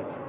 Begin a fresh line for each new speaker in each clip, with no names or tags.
تست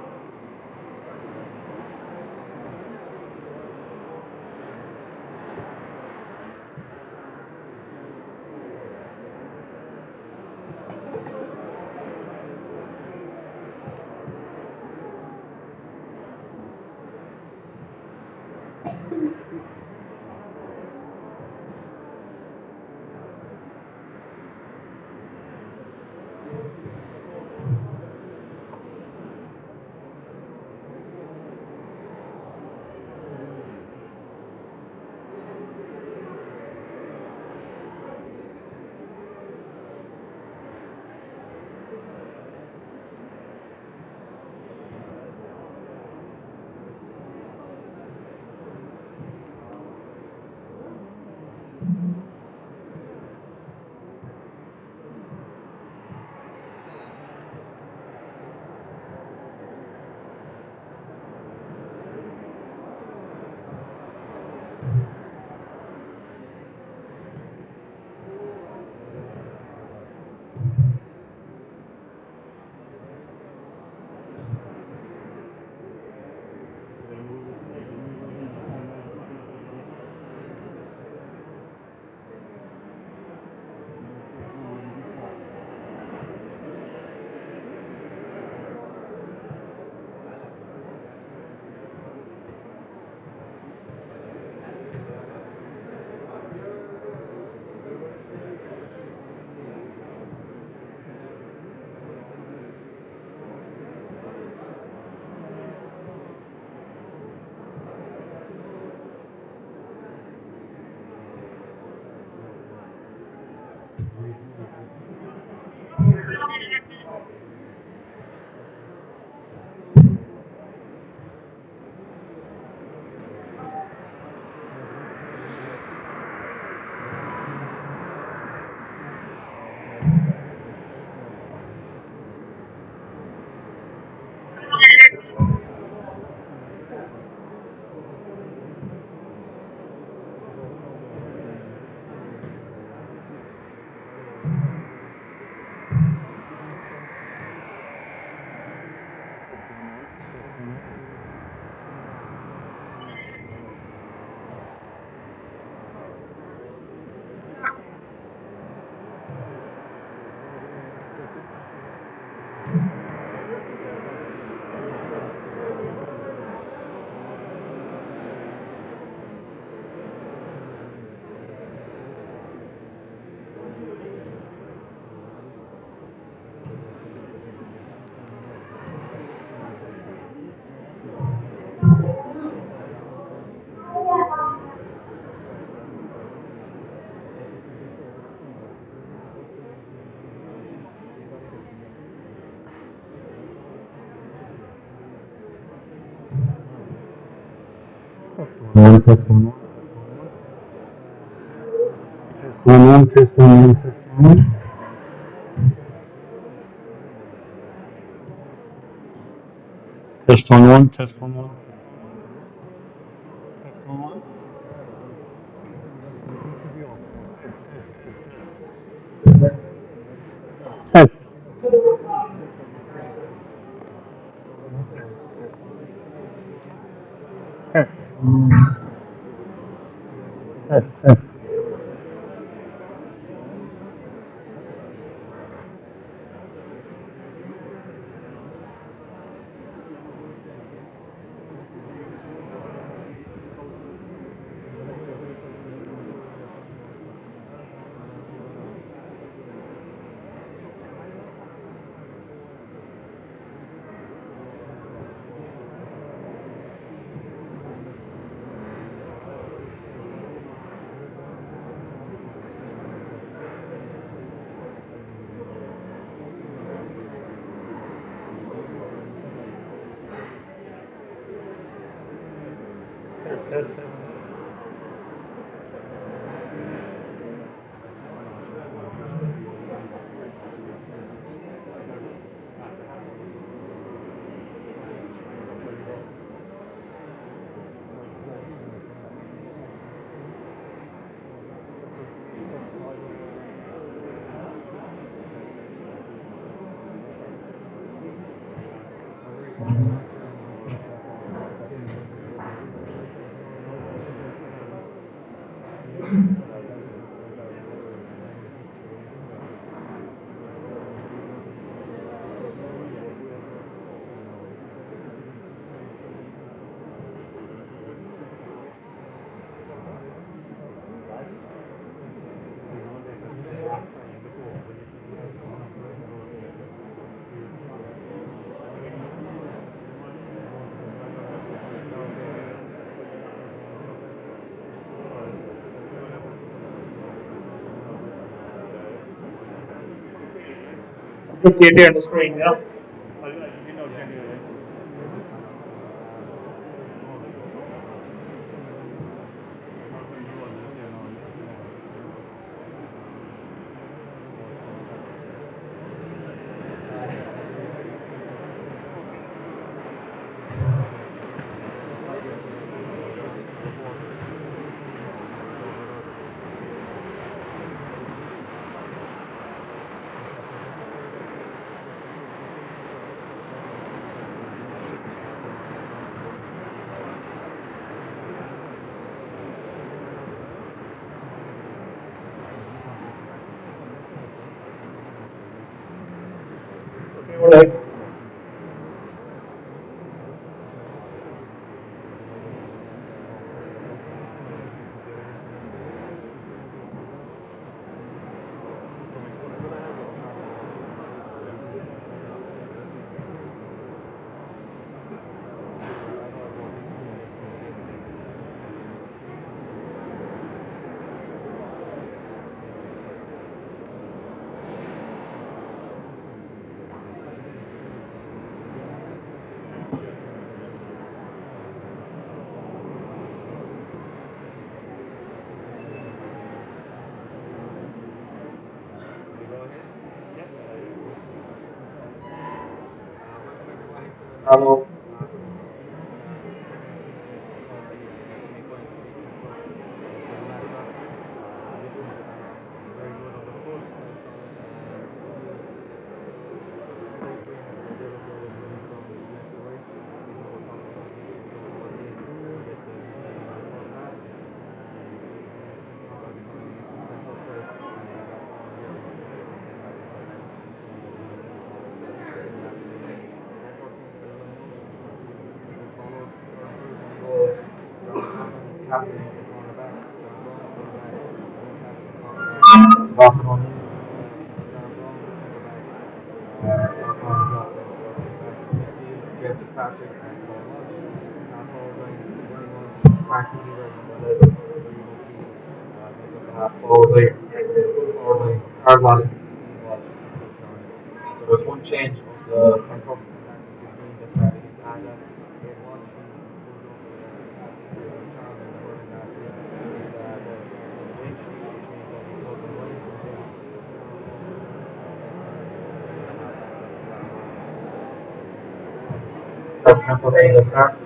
تست You see it on the screen, yeah? Okay, we're live. Hello. That's not okay, that's not.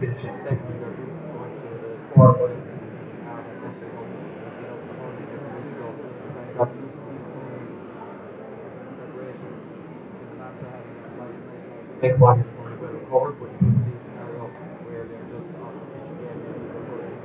Finishing second in their group, going to the quarterfinals. Got two separations. Big one is going to be recovered, but you can see the scenario where they're just off the pitch again.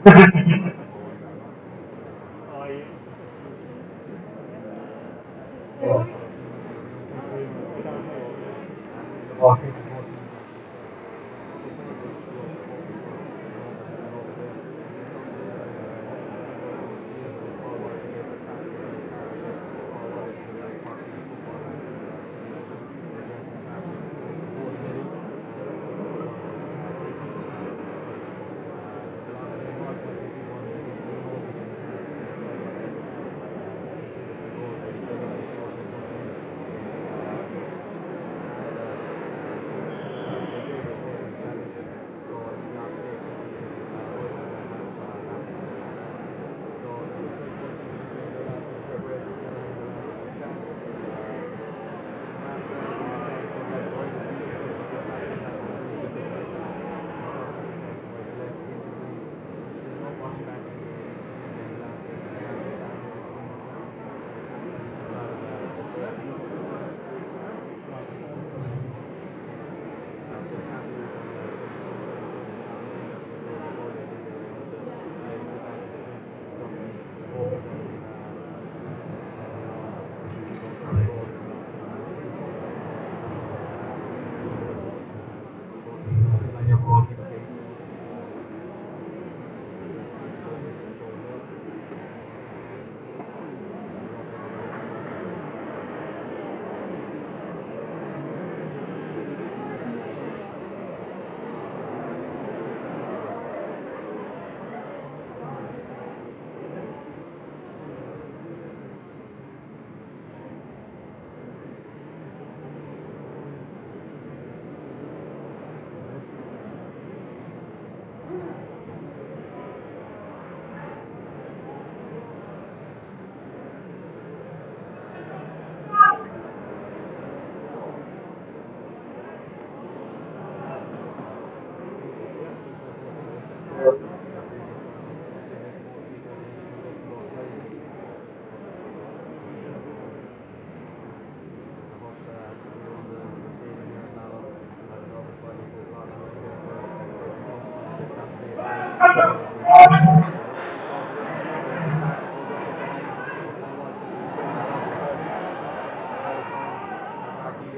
Yeah. Walking.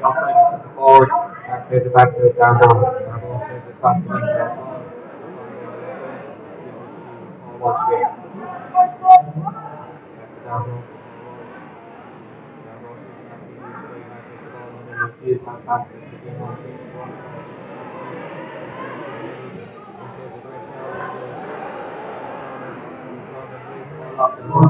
Outside you set the forward, plays it back to the down down. Plays it across the wing there. Watch game. Back to down low. He is fantastic to game on. Lots of more.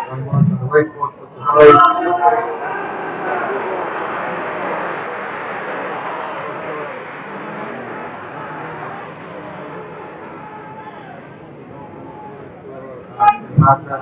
One on the right foot, puts it high. Martra.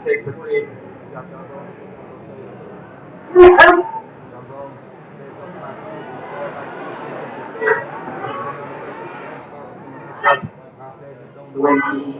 Takes the free. The way he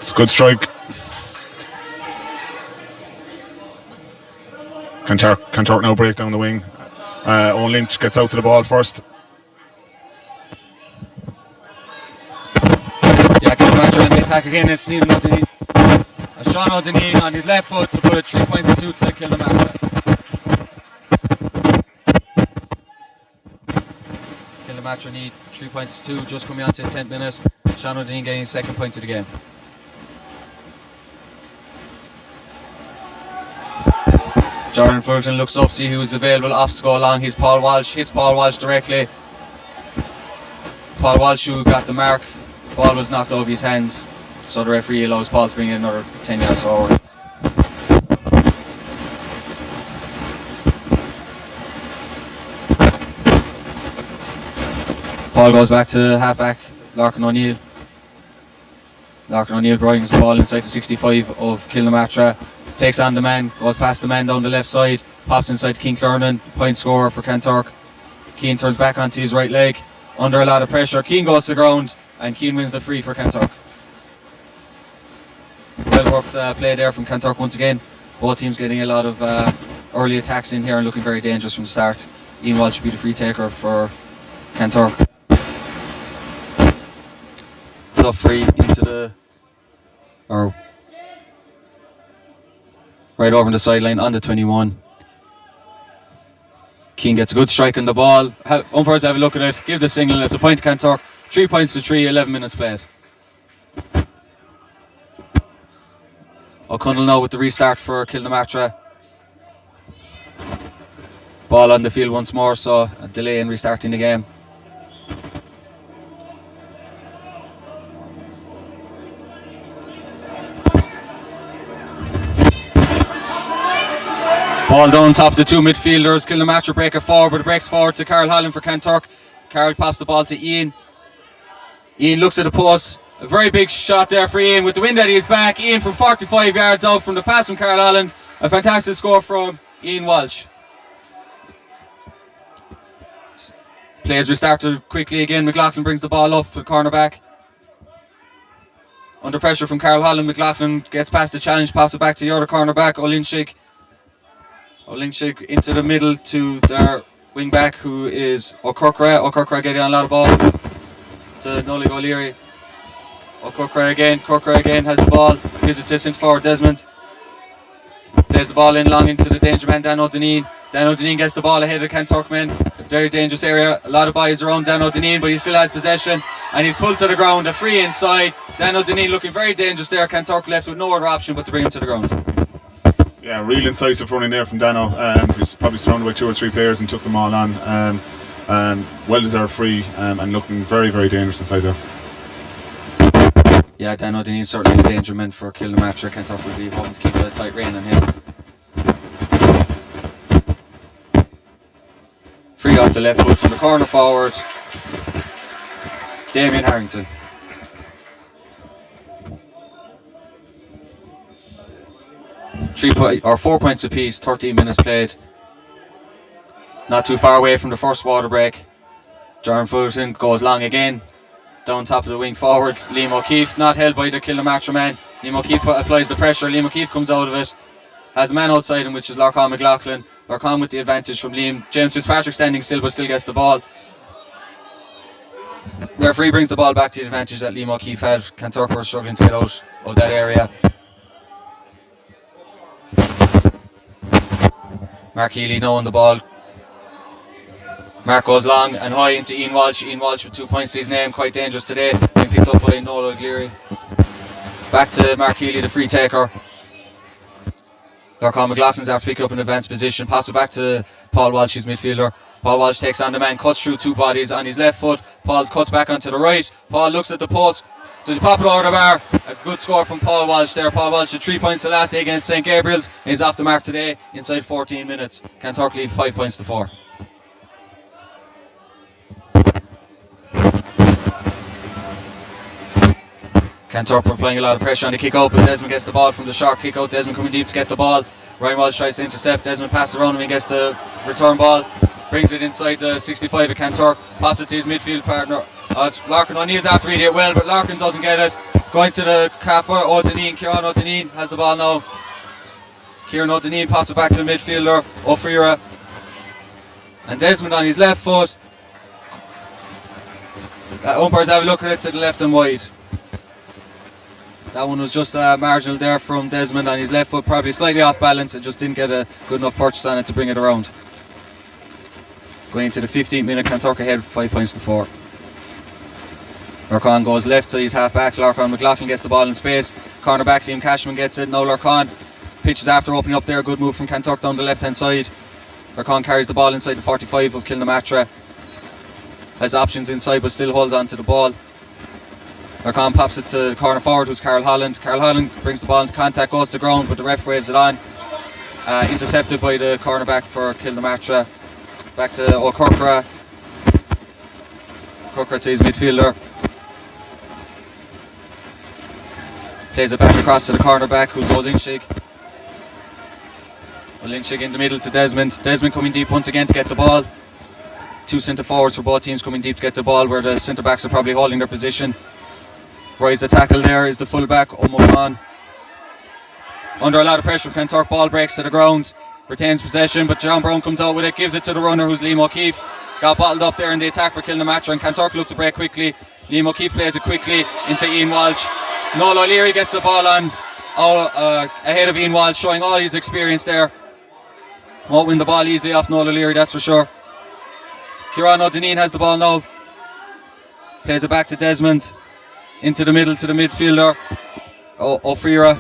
It's a good strike. Kanturk now break down the wing. Owen Lynch gets out to the ball first.
Yeah, Martra in the attack again. It's Stephen O'Donnell. Sean O'Donnell on his left foot to put 3 points to 2 to kill the Martra. Kill the Martra need 3 points to 2, just coming on to the 10th minute. Sean O'Donnell getting his second point of the game. Jordan Fulton looks up, see who's available, off to go along. He's Paul Walsh, hits Paul Walsh directly. Paul Walsh who got the mark. The ball was knocked over his hands, so the referee allows Paul to bring in another 10 yards forward. Paul goes back to halfback, Larkin O'Neill. Larkin O'Neill brings the ball inside the 65 of Kilnamartra. Takes on the man, goes past the man down the left side, pops inside to Keane Clernan, point scorer for Kanturk. Keane turns back onto his right leg, under a lot of pressure. Keane goes to the ground, and Keane wins the free for Kanturk. Well worked play there from Kanturk once again. Both teams getting a lot of early attacks in here and looking very dangerous from the start. Ian Walsh should be the free taker for Kanturk. Tough free into the... right over on the sideline on the 21. Keane gets a good strike on the ball. Umpires have a look at it. Give the signal. It's a point to Kanturk. 3 points to 3, 11 minutes played. O'Connell now with the restart for Kilnamartra. Ball on the field once more, so a delay in restarting the game. Ball down top of the two midfielders. Kilnamartra break it forward, but it breaks forward to Carl Holland for Kanturk. Carl pops the ball to Ian. Ian looks at the post. A very big shot there for Ian with the wind at his back. Ian from 45 yards out from the pass from Carl Holland. A fantastic score from Ian Walsh. Plays restarted quickly again. McLaughlin brings the ball up for the cornerback. Under pressure from Carl Holland, McLaughlin gets past the challenge, passes it back to the other cornerback, Olinchik. Olinchik into the middle to their wing back, who is O'Corkra. O'Corkra getting on a lot of ball to Nolig O'Leary. O'Corkra again. Corkra again has the ball. Gives it to centre forward Desmond. Plays the ball in long into the danger man Dan O'Donnell. Dan O'Donnell gets the ball ahead of the Kanturk men. A very dangerous area. A lot of bodies around Dan O'Donnell, but he still has possession. And he's pulled to the ground. A free inside. Dan O'Donnell looking very dangerous there. Kanturk left with no other option but to bring him to the ground.
Yeah, real incisive running there from Dano. He's probably surrounded by 2 or 3 players and took them all on. Well deserved free and looking very, very dangerous inside there.
Yeah, Dan O'Donnell is certainly a danger man for Kilnamartra. Kanturk will be hoping to keep a tight rein on him. Free off the left foot from the corner forward, Damien Harrington. Four points apiece, 13 minutes played. Not too far away from the first water break. Jordan Fulton goes long again. Down top of the wing forward, Liam O'Keefe, not held by the Kilnamartra man. Liam O'Keefe applies the pressure. Liam O'Keefe comes out of it. Has a man outside him, which is Larkin McLaughlin. Larkin with the advantage from Liam. James Fitzpatrick standing still, but still gets the ball. The referee brings the ball back to the advantage that Liam O'Keefe had. Kanturk were struggling to get out of that area. Mark Healy knowing the ball. Mark goes long and high into Ian Walsh. Ian Walsh with 2 points to his name, quite dangerous today. Being picked up by Noel O'Leary. Back to Mark Healy, the free taker. Lorcan McLaughlin's after pick up an advanced position. Pass it back to Paul Walsh, his midfielder. Paul Walsh takes on the man, cuts through two bodies on his left foot. Paul cuts back onto the right. Paul looks at the post. So he pop it over the bar. A good score from Paul Walsh there. Paul Walsh had 3 points the last day against St. Gabriel's. He's off the mark today inside 14 minutes. Kanturk lead 5 points to 4. Kanturk were applying a lot of pressure on the kick out, but Desmond gets the ball from the short kick out. Desmond coming deep to get the ball. Ryan Walsh tries to intercept. Desmond passes around him and gets the return ball. Brings it inside the 65 of Kanturk. Pops it to his midfield partner. It's Larkin O'Neill's after reading it well, but Larkin doesn't get it. Going to the calf for O'Deneen. Kieran O'Deneen has the ball now. Kieran O'Deneen passes it back to the midfielder, O'Freera. And Desmond on his left foot. Umpires have a look at it to the left and wide. That one was just marginal there from Desmond on his left foot, probably slightly off balance and just didn't get a good enough purchase on it to bring it around. Going into the 15th minute, Kanturk ahead 5 points to 4. Lorcan goes left to his half back. Lorcan McLaughlin gets the ball in space. Corner back, Liam Cashman gets it. Now Lorcan pitches after opening up there. Good move from Kanturk down the left hand side. Lorcan carries the ball inside the 45 of Kilnamatra. Has options inside but still holds on to the ball. Lorcan pops it to the corner forward, who's Carl Holland. Carl Holland brings the ball into contact, goes to ground, but the ref waves it on. Intercepted by the cornerback for Kilnamatra. Back to O'Corkra. Cork to his midfielder. Plays it back across to the cornerback, who's Olinchig. Olinchig in the middle to Desmond. Desmond coming deep once again to get the ball. 2 centre forwards for both teams coming deep to get the ball, where the centre backs are probably holding their position. Rise the tackle there is the fullback, O'Mohan. Under a lot of pressure, Kanturk ball breaks to the ground. Retains possession, but John Brown comes out with it, gives it to the runner, who's Liam O'Keefe. Got bottled up there in the attack for Kilnamatra, and Kanturk looked to break quickly. Liam O'Keefe plays it quickly into Ian Walsh. Noel O'Leary gets the ball on ahead of Ian Walsh, showing all his experience there. Won't win the ball easy off Noel O'Leary, that's for sure. Kieran O'Deneen has the ball now. Plays it back to Desmond. Into the middle to the midfielder, O'Freera.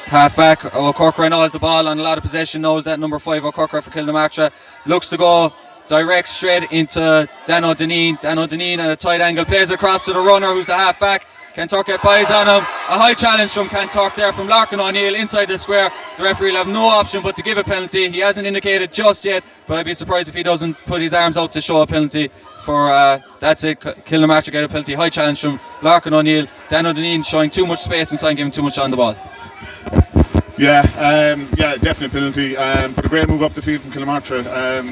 Half back, O'Corkra now has the ball on a lot of possession, knows that number 5 O'Corkra for Kilnamatra. Looks to go direct straight into Dan O'Deneen. Dan O'Deneen at a tight angle, plays across to the runner, who's the half back. Kanturk get buys on him. A high challenge from Kanturk there from Larkin O'Neill inside the square. The referee will have no option but to give a penalty. He hasn't indicated just yet, but I'd be surprised if he doesn't put his arms out to show a penalty. For that's it, Kilnamatra get a penalty. High challenge from Larkin O'Neill. Dan O'Deneen showing too much space inside, giving too much on the ball.
Yeah, definite penalty. But a great move up the field from Kilnamatra.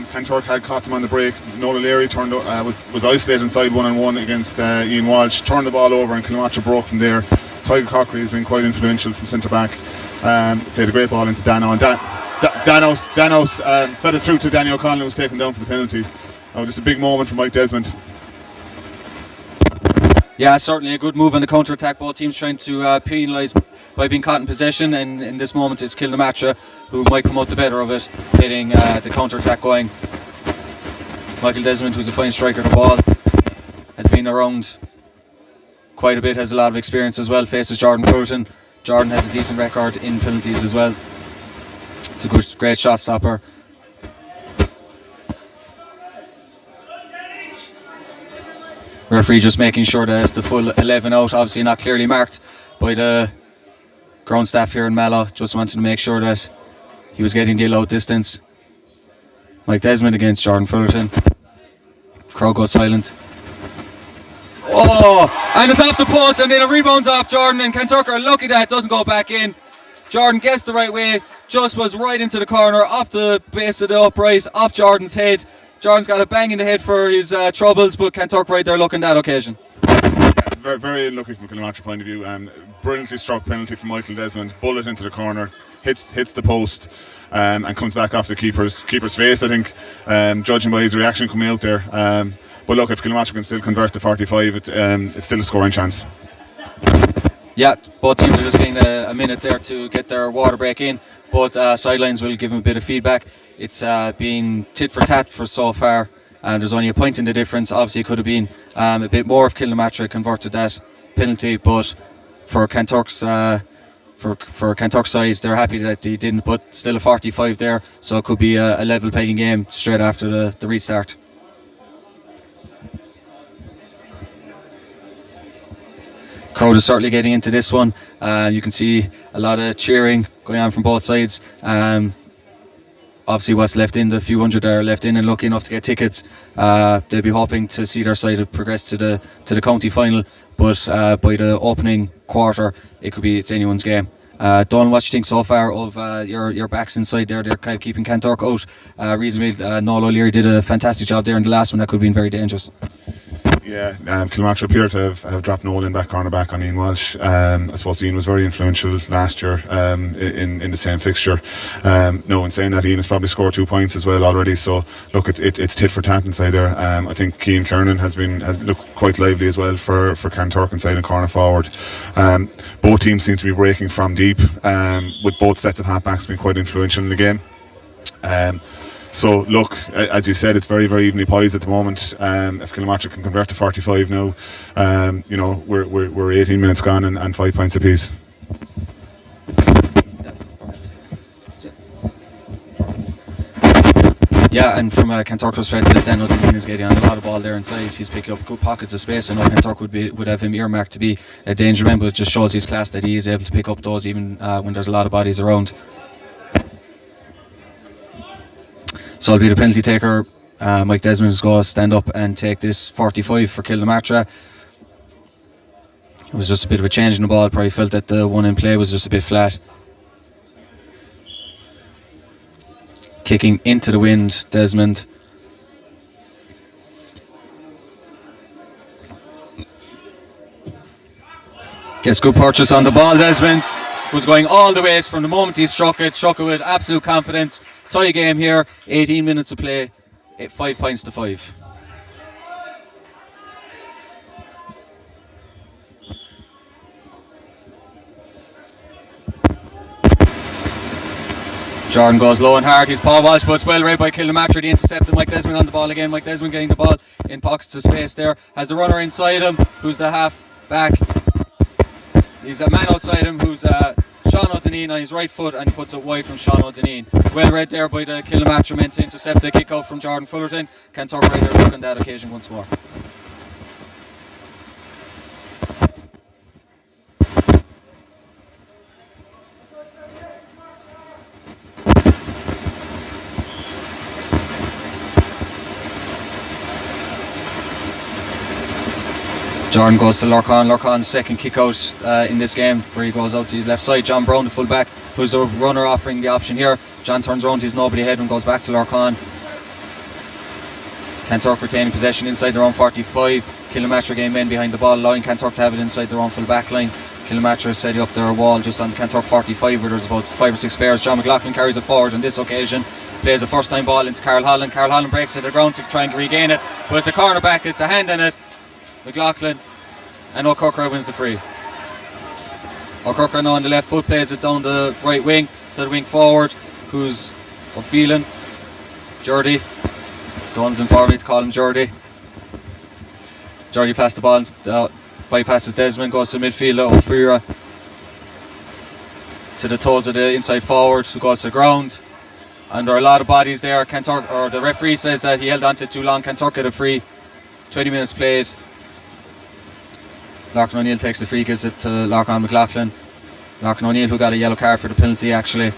Kanturk had caught them on the break. Noel O'Leary was isolated inside 1-on-1 against Ian Walsh. Turned the ball over and Kilnamatra broke from there. Tiger Cockery has been quite influential from centre back. Played a great ball into Dano, and Dano's fed it through to Danny O'Connell, who was taken down for the penalty. Just a big moment for Mike Desmond.
Yeah, certainly a good move on the counter-attack. Both teams trying to penalise by being caught in possession, and in this moment it's Kilnamatra who might come out the better of it, getting the counter-attack going. Michael Desmond, who's a fine striker of the ball, has been around quite a bit, has a lot of experience as well, faces Jordan Fulton. Jordan has a decent record in penalties as well. It's a great shot stopper. Referee just making sure that it's the full 11 out, obviously not clearly marked by the ground staff here in Mallow. Just wanted to make sure that he was getting the allowed distance. Mike Desmond against Jordan Fullerton. Crowd goes silent. Oh, and it's off the post, and then it rebounds off Jordan, and Kanturk are lucky that it doesn't go back in. Jordan gets the right way, just was right into the corner, off the base of the upright, off Jordan's head. Jordan's got a bang in the head for his troubles, but Kanturk right there looking that occasion.
Yeah, very, very unlucky from a Kilnamatra point of view. Brilliantly struck penalty from Michael Desmond. Bullet into the corner, hits the post, and comes back off the keeper's face, I think, judging by his reaction coming out there. But look, if Kilnamatra can still convert to 45, it's still a scoring chance.
Yeah, both teams are just getting a minute there to get their water break in. Both sidelines will give them a bit of feedback. It's been tit for tat for so far, and there's only a point in the difference. Obviously, it could have been a bit more if Kilnamartra converted that penalty, but for Kanturk's for Kanturk's side, they're happy that they didn't. But still a 45 there, so it could be a level pegging game straight after the restart. Crowd is certainly getting into this one. You can see a lot of cheering going on from both sides. Obviously, what's left in, the few hundred that are left in and lucky enough to get tickets, they'll be hoping to see their side progress to the county final. But by the opening quarter, it's anyone's game. Don, what do you think so far of your backs inside there? They're kind of keeping Kanturk out reasonably. Noel O'Leary did a fantastic job there in the last one. That could have been very dangerous.
Yeah, Kilmarnock appear to have dropped Nolan back cornerback on Ian Walsh. I suppose Ian was very influential last year in the same fixture. In saying that, Ian has probably scored 2 points as well already. So look, it's tit for tat inside there. I think Cian Clernan has looked quite lively as well for Kanturk inside and corner forward. Both teams seem to be breaking from deep, with both sets of halfbacks being quite influential in the game. So look, as you said, it's very, very evenly poised at the moment. If Kilmarnock can convert to 45 now, we're 18 minutes gone and 5 points apiece.
Yeah, and from a Kanturk perspective, Dan O'Donnell is getting on a lot of ball there inside. He's picking up good pockets of space. I know Kanturk would have him earmarked to be a danger man, but it just shows his class that he is able to pick up those even when there's a lot of bodies around. So it'll be the penalty taker. Mike Desmond is going to stand up and take this 45 for Kilnamartra. It was just a bit of a change in the ball. Probably felt that the one in play was just a bit flat. Kicking into the wind, Desmond. Gets good purchase on the ball, Desmond. Was going all the ways from the moment he struck it with absolute confidence. Tie game here, 18 minutes to play, 5 points to 5. Jordan goes low and hard. He's Paul Walsh, but it's well read by Kilnamartra. The intercepted Mike Desmond on the ball again. Mike Desmond getting the ball in pockets of space there. Has a runner inside him, who's the half back. He's a man outside him who's Sean O'Donnell on his right foot, and he puts it wide from Sean O'Donnell. Well read there by the Kilnamartra men to intercept the kick out from Jordan Fullerton. Kanturk right there look on that occasion once more. Jordan goes to Lorcan. Lorcan's second kick out in this game, where he goes out to his left side. John Brown, the full back, who's a runner, offering the option here. John turns around, he's nobody ahead and goes back to Lorcan. Kanturk retaining possession inside their own 45. Kilnamartra game men behind the ball, allowing Kanturk to have it inside their own full back line. Kilnamartra setting up their wall just on Kanturk 45, where there's about 5 or 6 players. John McLaughlin carries it forward on this occasion. Plays a first time ball into Carl Holland. Carl Holland breaks to the ground to try and regain it. But it's a corner back, it's a hand in it. McLaughlin, and O'Cork wins the free. O'Cork now on the left foot, plays it down the right wing to the wing forward, who's O'Phelan. Jordy. Dunn's in forward to call him Jordy. Jordy passed the ball, bypasses Desmond, goes to midfield, O'Freira to the toes of the inside forward, who goes to the ground. And there are a lot of bodies there. Kanturk, or the referee says that he held on to too long. Kanturk had a free. 20 minutes played. Larkin O'Neill takes the free, gives it to Larkin McLaughlin. Larkin O'Neill, who got a yellow card for the penalty actually.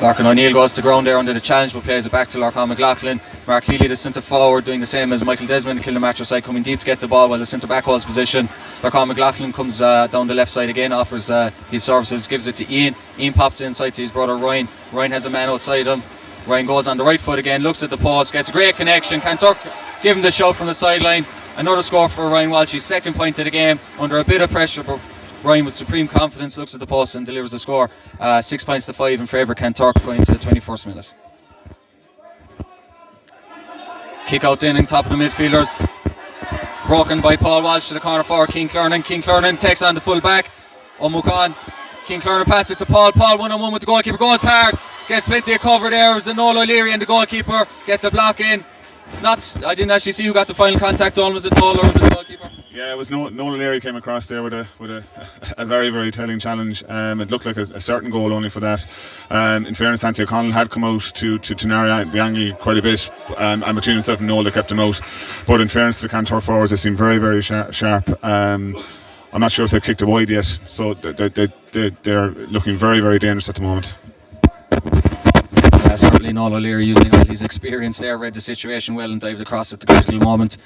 Larkin O'Neill goes to ground there under the challenge, but plays it back to Larkin McLaughlin. Mark Healy, the centre forward, doing the same as Michael Desmond, the Kilnamartra side, coming deep to get the ball while the centre back holds position. Larkin McLaughlin comes down the left side again, offers his services, gives it to Ian. Ian pops inside to his brother Ryan. Ryan has a man outside him. Ryan goes on the right foot again, looks at the post, gets a great connection. Kanturk give him the shove from the sideline. Another score for Ryan Walsh, his second point of the game, under a bit of pressure, but Ryan with supreme confidence looks at the post and delivers the score. 6 points to 5 in favour of Kanturk going to the 21st minute. Kick out in top of the midfielders. Broken by Paul Walsh to the corner for King Clernan. King Clernan takes on the full back. O'Mucon. King Clernan passes it to Paul. Paul 1-on-1 with the goalkeeper. Goes hard. Gets plenty of cover there. It was a Noel O'Leary and the goalkeeper. Get the block in. I didn't actually see who got the final contact on. Was it Noel or was it the goalkeeper?
Yeah, it was Noel O'Leary came across there with a very, very telling challenge. It looked like a certain goal only for that. In fairness, Anthony O'Connell had come out to narrow the angle quite a bit, and between himself and Noel they kept him out. But in fairness to the Kanturk forwards, they seem very, very sharp. I'm not sure if they've kicked it wide yet, so they're looking very, very dangerous at the moment.
Certainly Noel O'Leary, using all his experience there, read the situation well and dived across at the critical moment.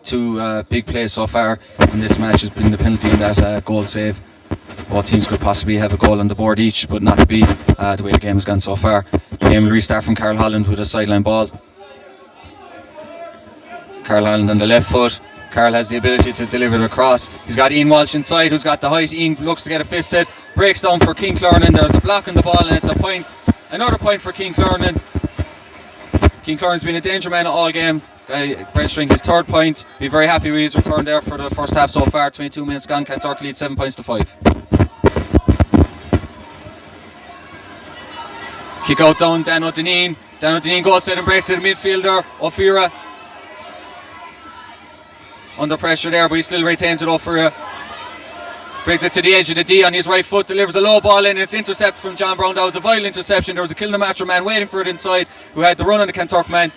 Two big plays so far in this match has been the penalty and that goal save. Both teams could possibly have a goal on the board each, but not to be the way the game has gone so far. The game will restart from Carl Holland with a sideline ball. Carl Holland on the left foot. Carl has the ability to deliver it across. He's got Ian Walsh inside, who's got the height. Ian looks to get it fisted. Breaks down for King Clernan. There's a block on the ball and it's a point. Another point for King Clernan. King Clernan's been a danger man all game, registering his third point. Be very happy with his return there for the first half so far. 22 minutes gone. Kanturk leads 7 points to 5. Kick out down Dan O'Dineen. Dan O'Dineen goes to it and breaks to the midfielder. O'Fira under pressure there, but he still retains it. O'Fira brings it to the edge of the D on his right foot, delivers a low ball in, it's intercepted from John Brown. That was a vital interception. There was a Kilnamatcher man waiting for it inside, who had the run on the Kanturk man.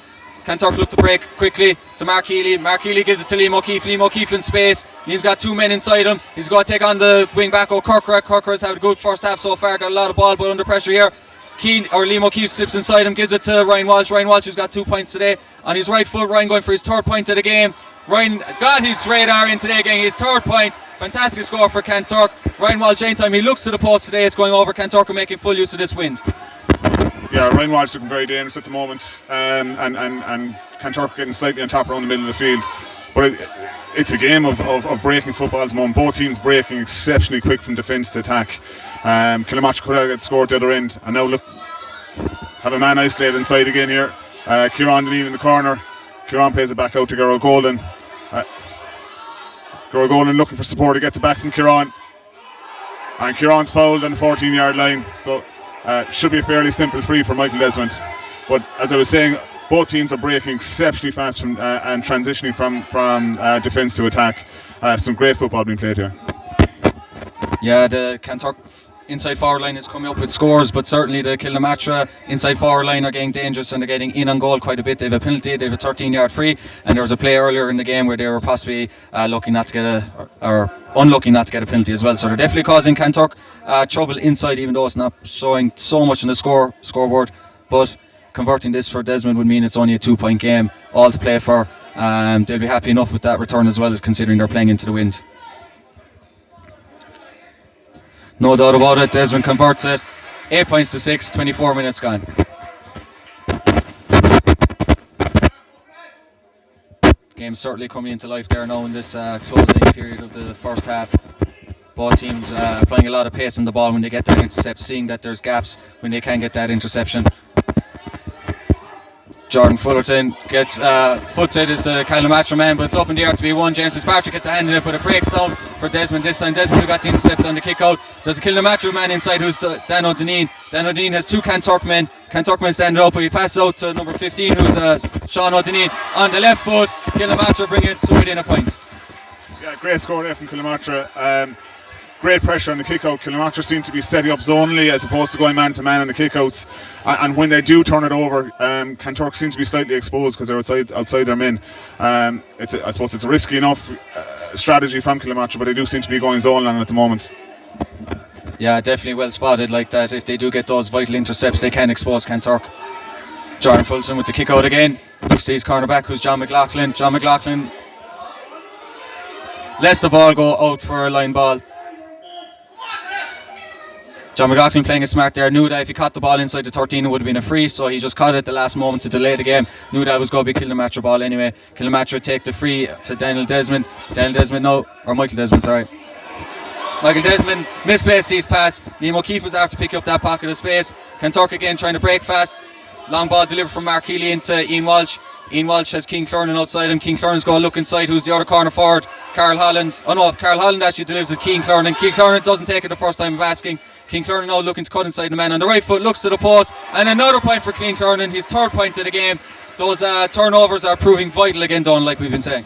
Kanturk looked to break quickly to Mark Healy. Mark Healy gives it to Liam O'Keefe. Liam O'Keefe in space. Liam's got two men inside him. He's going to take on the wing back Cork. Cork has had a good first half so far, got a lot of ball, but under pressure here. Liam O'Keefe slips inside him, gives it to Ryan Walsh. Ryan Walsh, who's got 2 points today on his right foot. Ryan going for his third point of the game. Ryan has got his radar in today, getting his third point. Fantastic score for Kanturk. Ryan Walsh, anytime he looks to the post today, it's going over. Kanturk are making full use of this wind.
Yeah, Ryan Walsh looking very dangerous at the moment, and Kanturk getting slightly on top around the middle of the field. But it's a game of breaking football at the moment. Both teams breaking exceptionally quick from defence to attack. Kilnamatch could have scored the other end, and now look, have a man isolated inside again here. Kieran Deneen in the corner. Kieran plays it back out to Gerald Golden. Gerald Golden looking for support. He gets it back from Kieran. And Kieran's fouled on the 14-yard line. So should be a fairly simple free for Michael Desmond. But as I was saying, both teams are breaking exceptionally fast from and transitioning from defence to attack. Some great football being played here.
Yeah, the Kanturk inside forward line is coming up with scores, but certainly the Kilnamatcha inside forward line are getting dangerous and they're getting in on goal quite a bit. They have a penalty, they have a 13-yard free, and there was a play earlier in the game where they were possibly unlucky not to get a penalty as well. So they're definitely causing Kanturk trouble inside, even though it's not showing so much on the scoreboard. But converting this for Desmond would mean it's only a 2-point game, all to play for. They'll be happy enough with that return as well, as considering they're playing into the wind. No doubt about it, Desmond converts it. 8 points to 6, 24 minutes gone. Game's certainly coming into life there now in this closing period of the first half. Both teams applying a lot of pace on the ball when they get that intercept, seeing that there's gaps when they can get that interception. Jordan Fullerton gets footed as the Kilnamatcha man, but it's up in the air to be won. James Fitzpatrick gets a hand in it, but it breaks down for Desmond this time. Desmond, who got the intercept on the kick out. There's a Kilnamatcha man inside, who's Dan O'Dineen. Dan O'Dineen has two Kanturk men. Kanturk men standing up, but he passes out to number 15, who's Sean O'Dineen on the left foot. Kilnamatcha bring it to within a point.
Yeah, great score there from Kilnamatcha. Great pressure on the kick-out. Kilnamatcha seem to be setting up zonally as opposed to going man-to-man on the kick-outs. And when they do turn it over, Kanturk seem to be slightly exposed because they're outside their men. I suppose it's a risky enough strategy from Kilnamatcha, but they do seem to be going zone on at the moment.
Yeah, definitely well spotted like that. If they do get those vital intercepts, they can expose Kanturk. Jordan Fulton with the kick-out again. Looks to his cornerback, who's John McLaughlin. John McLaughlin lets the ball go out for a line ball. John McLaughlin playing it smart there. Knew that if he caught the ball inside the 13 it would have been a free, so he just caught it at the last moment to delay the game. Knew that was going to be Kilnamatcha ball anyway. Kilnamatcha take the free to Michael Desmond, sorry. Michael Desmond misplaced his pass. Liam O'Keefe was after picking up that pocket of space. Kanturk again trying to break fast. Long ball delivered from Mark Healy into Ian Walsh. Ian Walsh has Keane Clernan outside him. Keane Clernan's going to look inside. Who's the other corner forward? Carl Holland. Oh no, Carl Holland actually delivers it. Keane Clernan. Keane Clernan doesn't take it the first time of asking. Keane Clernan now looking to cut inside the man on the right foot. Looks to the post. And another point for Keane Clernan. His third point of the game. Those turnovers are proving vital again, Don, like we've been saying.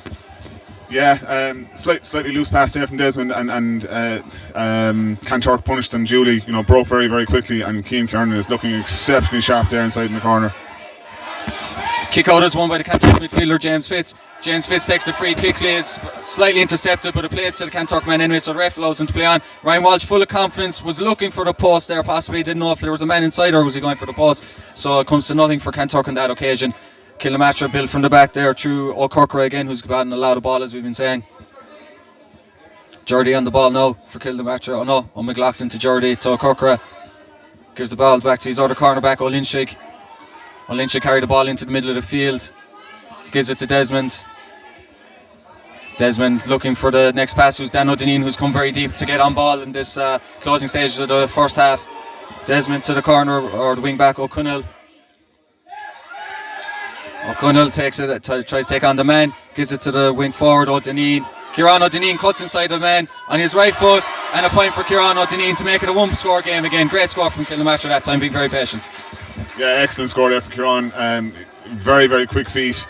Yeah, slightly loose pass there from Desmond, and Kanturk punished them duly. You know, broke very, very quickly, and Keane Clernan is looking exceptionally sharp there inside in the corner.
Kick out is won by the Kanturk midfielder James Fitz. James Fitz takes the free quickly, is slightly intercepted, but it plays to the Kanturk man anyway, so the ref allows him to play on. Ryan Walsh, full of confidence, was looking for the post there, possibly didn't know if there was a man inside or was he going for the post. So it comes to nothing for Kanturk on that occasion. Killamatra built from the back there through O'Corkra again, who's gotten a lot of ball as we've been saying. Jordy on the ball now for Killamatra. Oh no, McLaughlin to Jordy to O'Corkra. Gives the ball back to his other cornerback, O'Lynshig. O'Lynshig carried the ball into the middle of the field. Gives it to Desmond. Desmond looking for the next pass, who's Dan O'Dineen, who's come very deep to get on ball in this closing stages of the first half. Desmond to the corner, or the wing back, O'Connell. O'Connell takes it, tries to take on the man, gives it to the wing forward, O'Dineen. Kieran O'Dineen cuts inside the man on his right foot, and a point for Kieran O'Dineen to make it a one-score game again. Great score from Killamatra that time, being very patient.
Yeah, excellent score there for Kieran. Very, very quick feet.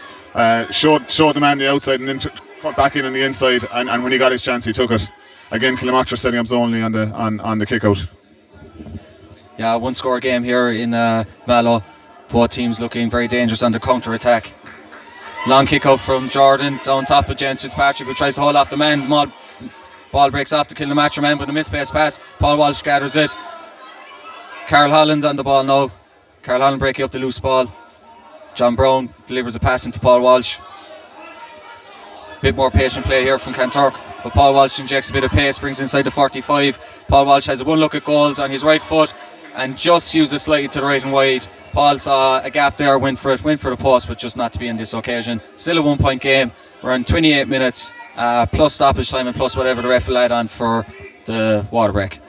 Showed the man the outside and then cut back in on the inside, and when he got his chance, he took it. Again, Killamatra setting up zonally on the kick out.
Yeah, one-score game here in Mallow. Both teams looking very dangerous on the counter-attack. Long kick out from Jordan, down top of James Fitzpatrick, who tries to hold off the man. Ball breaks off the Killamatra man, but a misplaced pass. Paul Walsh gathers it. It's Carl Holland on the ball now. Carl Holland breaking up the loose ball. John Brown delivers a pass into Paul Walsh. Bit more patient play here from Kanturk, but Paul Walsh injects a bit of pace, brings inside the 45. Paul Walsh has one look at goals on his right foot and just uses slightly to the right and wide. Paul saw a gap there, went for the post, but just not to be in this occasion. Still a 1 point game. We're on 28 minutes, plus stoppage time and plus whatever the ref will add on for the water break.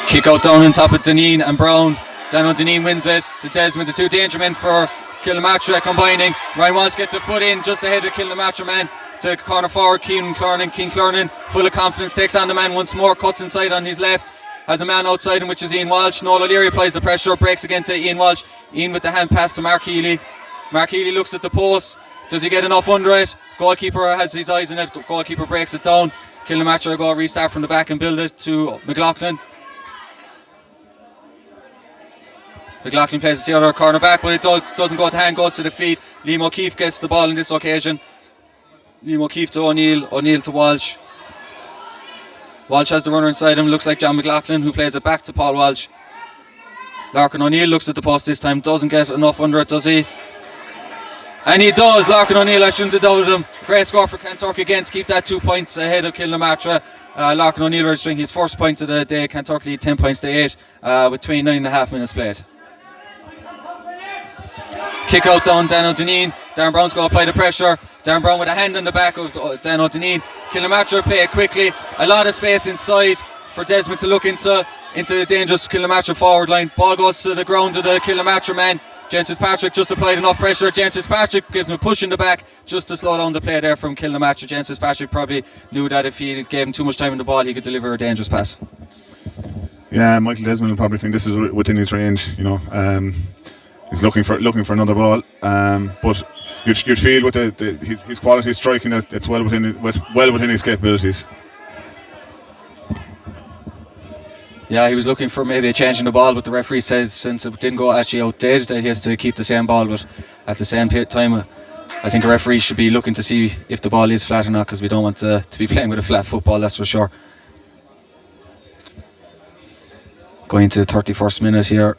Kick out down on top of Deneen and Brown. Daniel Deneen wins it to Desmond. The two danger men for Killamatra combining. Ryan Walsh gets a foot in just ahead of Killamatra man to corner forward Keane Clernan. Keane Clernan, full of confidence, takes on the man once more, cuts inside on his left. Has a man outside him, which is Ian Walsh. Noel O'Leary applies the pressure, breaks again to Ian Walsh. Ian with the hand pass to Mark Healy. Mark Healy looks at the post. Does he get enough under it? Goalkeeper has his eyes in it. Goalkeeper breaks it down. Killamatra go restart from the back and build it to McLaughlin. McLaughlin plays the other corner back, but it doesn't go to hand, goes to the feet. Liam O'Keefe gets the ball in this occasion. Liam O'Keefe to O'Neill, O'Neill to Walsh. Walsh has the runner inside him, looks like John McLaughlin, who plays it back to Paul Walsh. Larkin O'Neill looks at the post this time, doesn't get enough under it, does he? And he does. Larkin O'Neill, I shouldn't have doubted him. Great score for Kanturk again to keep that 2 points ahead of Killamatra. Larkin O'Neill registering his first point of the day. Kanturk lead 10 points to 8 with 29.5 minutes played. Kick out down Dan O'Dineen. Darren Brown's going to apply the pressure. Darren Brown with a hand on the back of Dan O'Dineen. Killamatra play it quickly. A lot of space inside for Desmond to look into the dangerous Killamatra forward line. Ball goes to the ground of the Killamatra man. James Fitzpatrick just applied enough pressure. James Fitzpatrick gives him a push in the back just to slow down the play there from Killamatra. James Fitzpatrick probably knew that if he gave him too much time in the ball, he could deliver a dangerous pass.
Yeah, Michael Desmond will probably think this is within his range, you know. He's looking for another ball, but you'd feel with his quality striking that it's well within his capabilities.
Yeah, he was looking for maybe a change in the ball, but the referee says since it didn't go actually outdated that he has to keep the same ball. But at the same time, I think a referee should be looking to see if the ball is flat or not, because we don't want to be playing with a flat football, that's for sure. Going to the 31st minute here.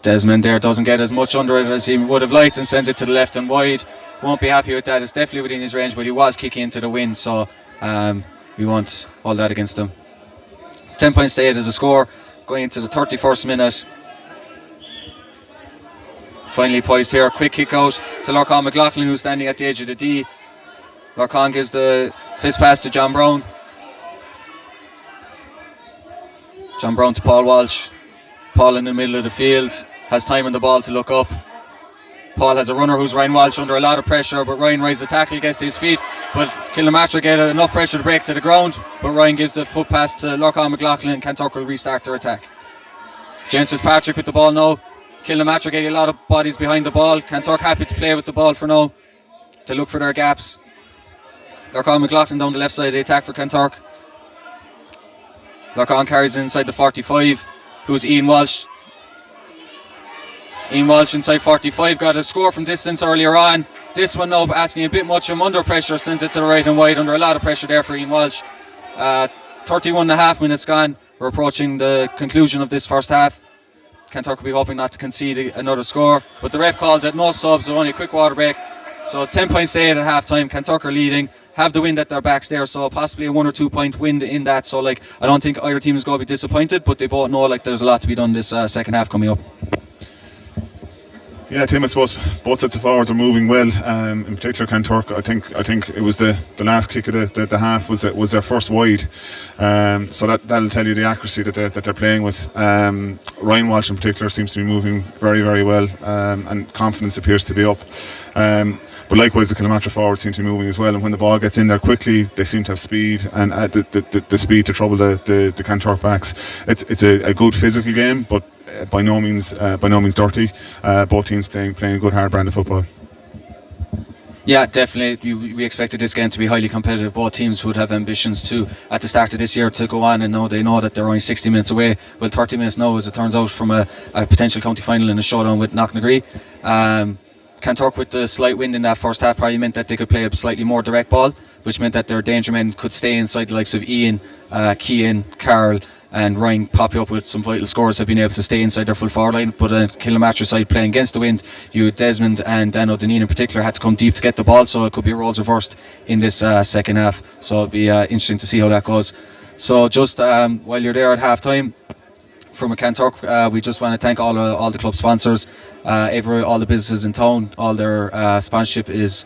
Desmond there doesn't get as much under it as he would have liked and sends it to the left and wide. Won't be happy with that. It's definitely within his range, but he was kicking into the wind, so we won't hold that against him. 10 points to 8 as a score. Going into the 31st minute. Finally poised here. Quick kick out to Lorcan McLaughlin, who's standing at the edge of the D. Lorcan gives the fist pass to John Brown. John Brown to Paul Walsh. Paul in the middle of the field has time on the ball to look up. Paul has a runner who's Ryan Walsh under a lot of pressure, but Ryan raises the tackle, gets to his feet. But Kilnamartra get enough pressure to break to the ground, but Ryan gives the foot pass to Lorcan McLaughlin and Kanturk will restart their attack. James Fitzpatrick with the ball now. Kilnamartra getting a lot of bodies behind the ball. Kanturk happy to play with the ball for now, to look for their gaps. Lorcan McLaughlin down the left side of the attack for Kanturk. Lorcan carries inside the 45, who's Ian Walsh. Ian Walsh inside 45, got a score from distance earlier on. This one now asking a bit much. I'm under pressure, sends it to the right and wide, under a lot of pressure there for Ian Walsh. 31 and a half minutes gone. We're approaching the conclusion of this first half. Kanturk will be hoping not to concede another score, but the ref calls it no subs, so only a quick water break. So it's 10 points to 8 at half time. Kanturk are leading, have the wind at their backs there, so possibly a 1 or 2 point wind in that. So I don't think either team is going to be disappointed, but they both know there's a lot to be done this second half coming up.
Yeah, Tim, I suppose both sets of forwards are moving well. In particular, Kanturk, I think it was the last kick of the half was their first wide. So that'll tell you the accuracy that they're playing with. Ryan Walsh in particular seems to be moving very, very well, and confidence appears to be up. But likewise, the Kilnamartra forwards seem to be moving as well. And when the ball gets in there quickly, they seem to have speed and the speed to trouble the Kanturk backs. It's a good physical game, but by no means dirty. Both teams playing a good hard brand of football.
Yeah, definitely. We expected this game to be highly competitive. Both teams would have ambitions to, at the start of this year, to go on, and now they know that they're only 60 minutes away. Well, 30 minutes now, as it turns out, from a potential county final in a showdown with Knocknagree. Kanturk, with the slight wind in that first half, probably meant that they could play a slightly more direct ball, which meant that their danger men could stay inside the likes of Ian, Cian, Carl and Ryan. Poppy up with some vital scores, have been able to stay inside their full forward line. But Kilnamartra side playing against the wind, Desmond and Dan O'Deneen in particular had to come deep to get the ball, so it could be roles reversed in this second half. So it'll be interesting to see how that goes. So just while you're there at half time, from a Kanturk, we just want to thank all the club sponsors, all the businesses in town. All their sponsorship is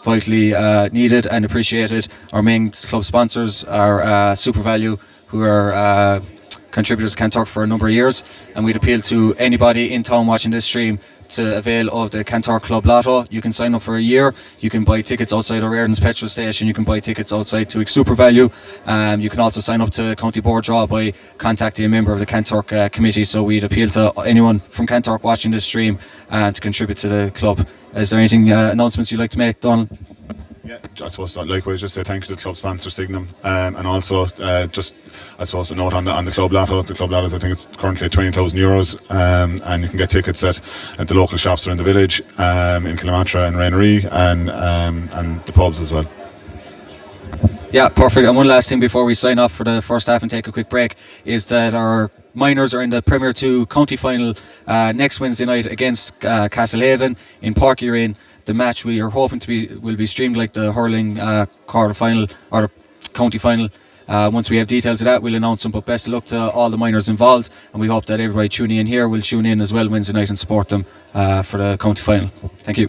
vitally needed and appreciated. Our main club sponsors are Super Value, who are contributors to Kanturk for a number of years, and we'd appeal to anybody in town watching this stream to avail of the Kanturk Club Lotto. You can sign up for a year. You can buy tickets outside our Airdens petrol station. You can buy tickets outside to Super Value. You can also sign up to County Board Draw by contacting a member of the Kanturk committee. So we'd appeal to anyone from Kanturk watching this stream to contribute to the club. Is there anything announcements you'd like to make, Donald?
Yeah, I suppose likewise just say thank you to the club sponsor Signum, and also just I suppose a note on the club lotto. The club lotto, I think it's currently at €20,000, and you can get tickets at the local shops around the village, in Kilnamartra and Rainery, and the pubs as well.
Yeah, perfect. And one last thing before we sign off for the first half and take a quick break is that our minors are in the Premier 2 county final next Wednesday night against Castlehaven in Park Urin. The match we are hoping will be streamed like the hurling quarter final or the county final. Once we have details of that, we'll announce them. But best of luck to all the minors involved, and we hope that everybody tuning in here will tune in as well Wednesday night and support them for the county final. Thank you.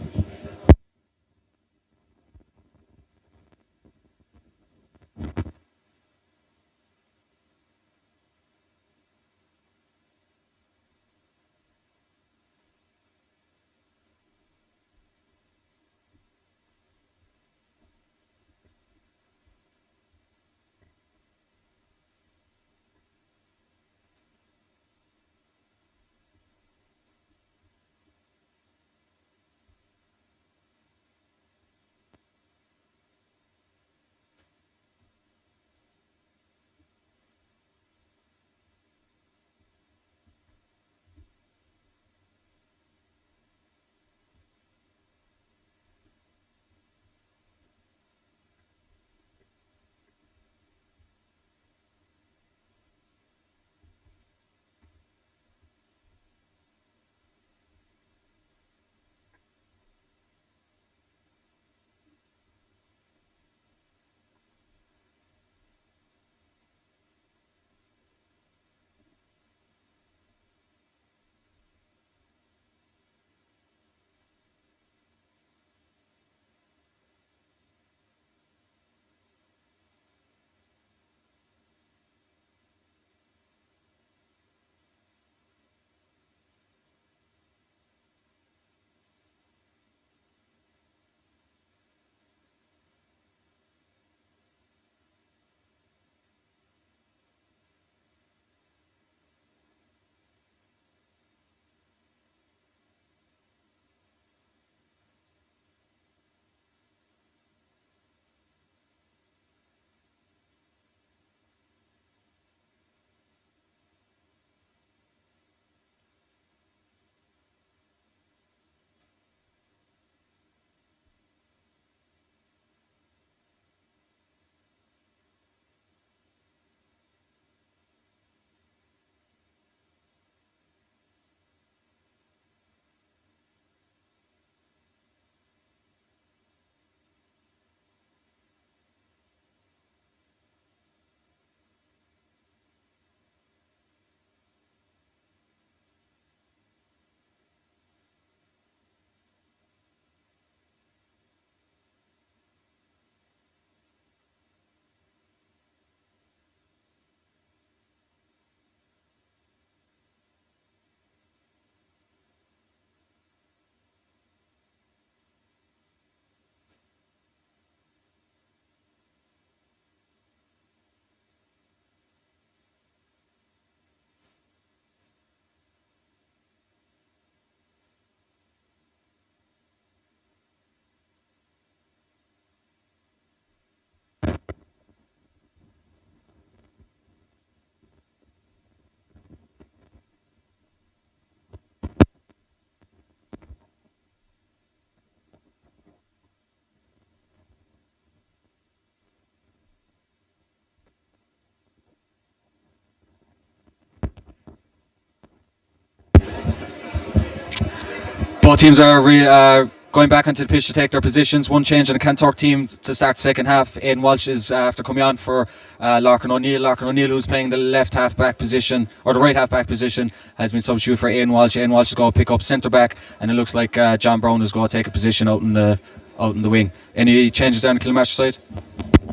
Both teams are going back onto the pitch to take their positions. One change in the Kanturk team to start the second half. Aidan Walsh is after coming on for Larkin O'Neill. Larkin O'Neill, who's playing the left half back position or the right half back position, has been substituted for Aidan Walsh. Aidan Walsh is going to pick up centre back, and it looks like John Brown is going to take a position out in the wing. Any changes there on the Kilmarnock side?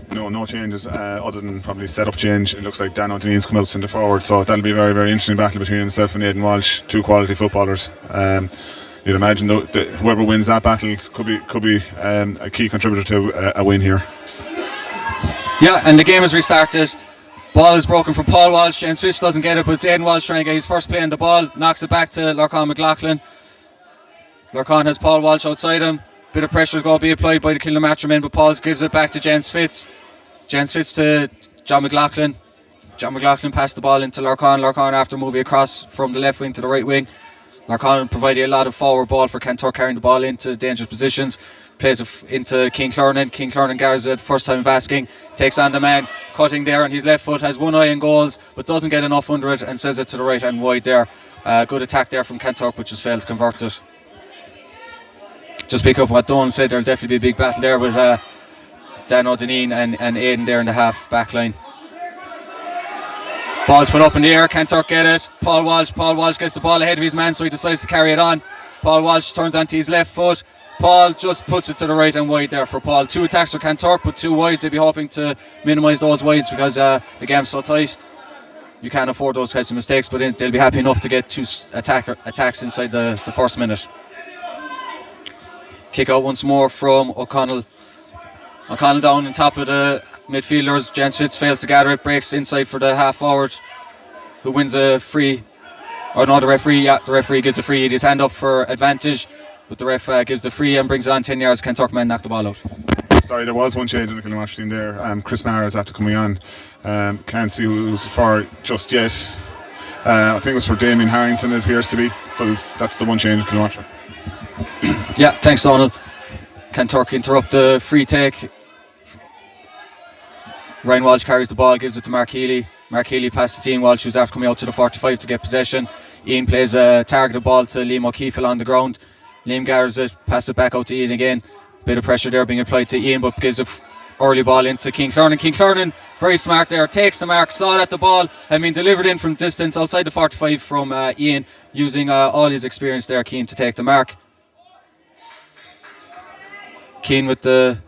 No changes other than probably setup change. It looks like Dan O'Donnell's come out centre forward, so that'll be a very, very interesting battle between himself and Aidan Walsh, two quality footballers. You'd imagine whoever wins that battle could be a key contributor to a win here.
Yeah, and the game has restarted. Ball is broken for Paul Walsh. James Fish doesn't get it, but it's Aidan Walsh trying to get his first play on the ball. Knocks it back to Lorcan McLaughlin. Lorcan has Paul Walsh outside him. Bit of pressure is going to be applied by the Kilmarnock men, but Paul gives it back to James Fitz. James Fitz to John McLaughlin. John McLaughlin passed the ball into Lorcan. Lorcan after moving across from the left wing to the right wing. Lorcan provided a lot of forward ball for Kanturk, carrying the ball into dangerous positions. Plays it into King Clornan. King Clornan guards it, first time of asking. Takes on the man, cutting there on his left foot. Has one eye on goals, but doesn't get enough under it and sends it to the right and wide there. Good attack there from Kanturk, which has failed to convert it. Just pick up what Don said, there'll definitely be a big battle there with Dan O'Donnell and Aidan there in the half back line. Ball's put up in the air, Kanturk get it. Paul Walsh gets the ball ahead of his man, so he decides to carry it on. Paul Walsh turns onto his left foot. Paul just puts it to the right and wide there for Paul. Two attacks for Kanturk, but two wides. They'll be hoping to minimise those wides because the game's so tight. You can't afford those kinds of mistakes, but they'll be happy enough to get two attacks inside the first minute. Kick out once more from O'Connell. O'Connell down on top of the midfielders. James Fitz fails to gather it, breaks inside for the half forward, who wins a free. Or no, the referee gives a free. He had his hand up for advantage, but the ref gives the free and brings it on 10 yards. Kanturk men knock the ball out.
Sorry, there was one change in the Kilmarnock team there. Chris Maher is after coming on. Can't see who it was for just yet. I think it was for Damien Harrington, it appears to be. So that's the one change in Kilmarnock.
Yeah, thanks Donald. Kanturk interrupt the free take. Ryan Walsh carries the ball, gives it to Mark Healy. Mark Healy passes to Ian Walsh, who's after coming out to the 45 to get possession. Ian plays a targeted ball to Liam O'Keefe along the ground. Liam gathers it, passes it back out to Ian again. Bit of pressure there being applied to Ian, but gives a early ball into King Clornan. King Clornan, very smart there, takes the mark, saw that the ball had been delivered in from distance outside the 45 from Ian, using all his experience there, keen to take the mark. Keen with the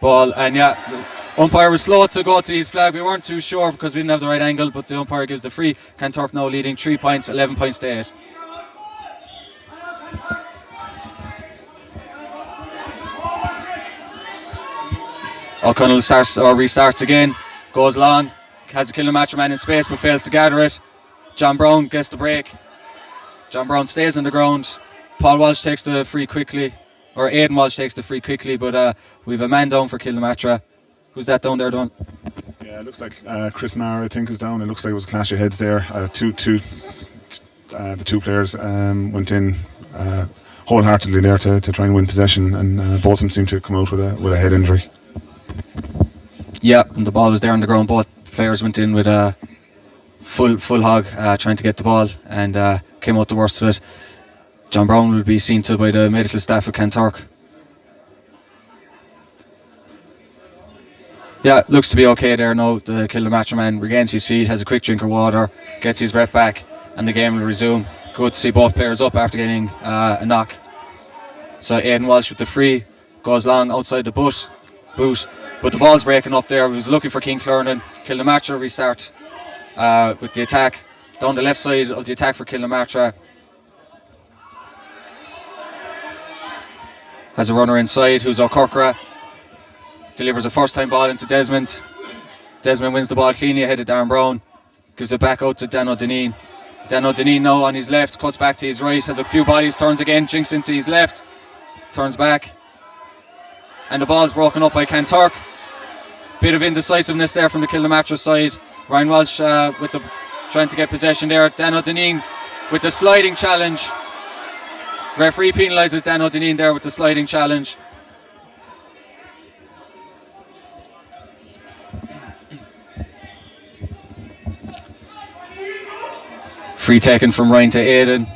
ball, and yeah, the umpire was slow to go to his flag. We weren't too sure because we didn't have the right angle, but the umpire gives the free. Kanturk now leading 3 points, 11 points to 8. O'Connell restarts again, goes long, has a Kilmarnock man in space but fails to gather it. John Brown gets the break. John Brown stays on the ground. Paul Walsh takes the free quickly, or Aidan Walsh takes the free quickly, but we've a man down for Kilmarnock. Who's that down there, Don?
Yeah, it looks like Chris Maher, I think, is down. It looks like it was a clash of heads there. The two players went in wholeheartedly there to try and win possession, and both of them seemed to come out with a head injury.
Yeah, and the ball was there on the ground. Both players went in with a full hog, trying to get the ball, and came out the worst of it. John Brown will be seen to by the medical staff at Kanturk. Yeah, looks to be okay there now. The Kilmarnock man regains his feet, has a quick drink of water, gets his breath back, and the game will resume. Good to see both players up after getting a knock. So Aidan Walsh with the free, goes long outside the boot, but the ball's breaking up there. He was looking for King Clornan. Kilmarnock restart with the attack down the left side of the attack for Kilmarnock. Has a runner inside who's O'Cork. Delivers a first time ball into Desmond. Desmond wins the ball cleanly ahead of Darren Brown. Gives it back out to Dan O'Donnell. Dan O'Donnell now on his left, cuts back to his right, has a few bodies, turns again, jinks into his left, turns back. And the ball's broken up by Kanturk. Bit of indecisiveness there from the Kilmarnock side. Ryan Walsh trying to get possession there. Dan O'Donnell with the sliding challenge. Referee penalises Dan O'Donnell there with the sliding challenge. Free taken from Ryan to Aidan.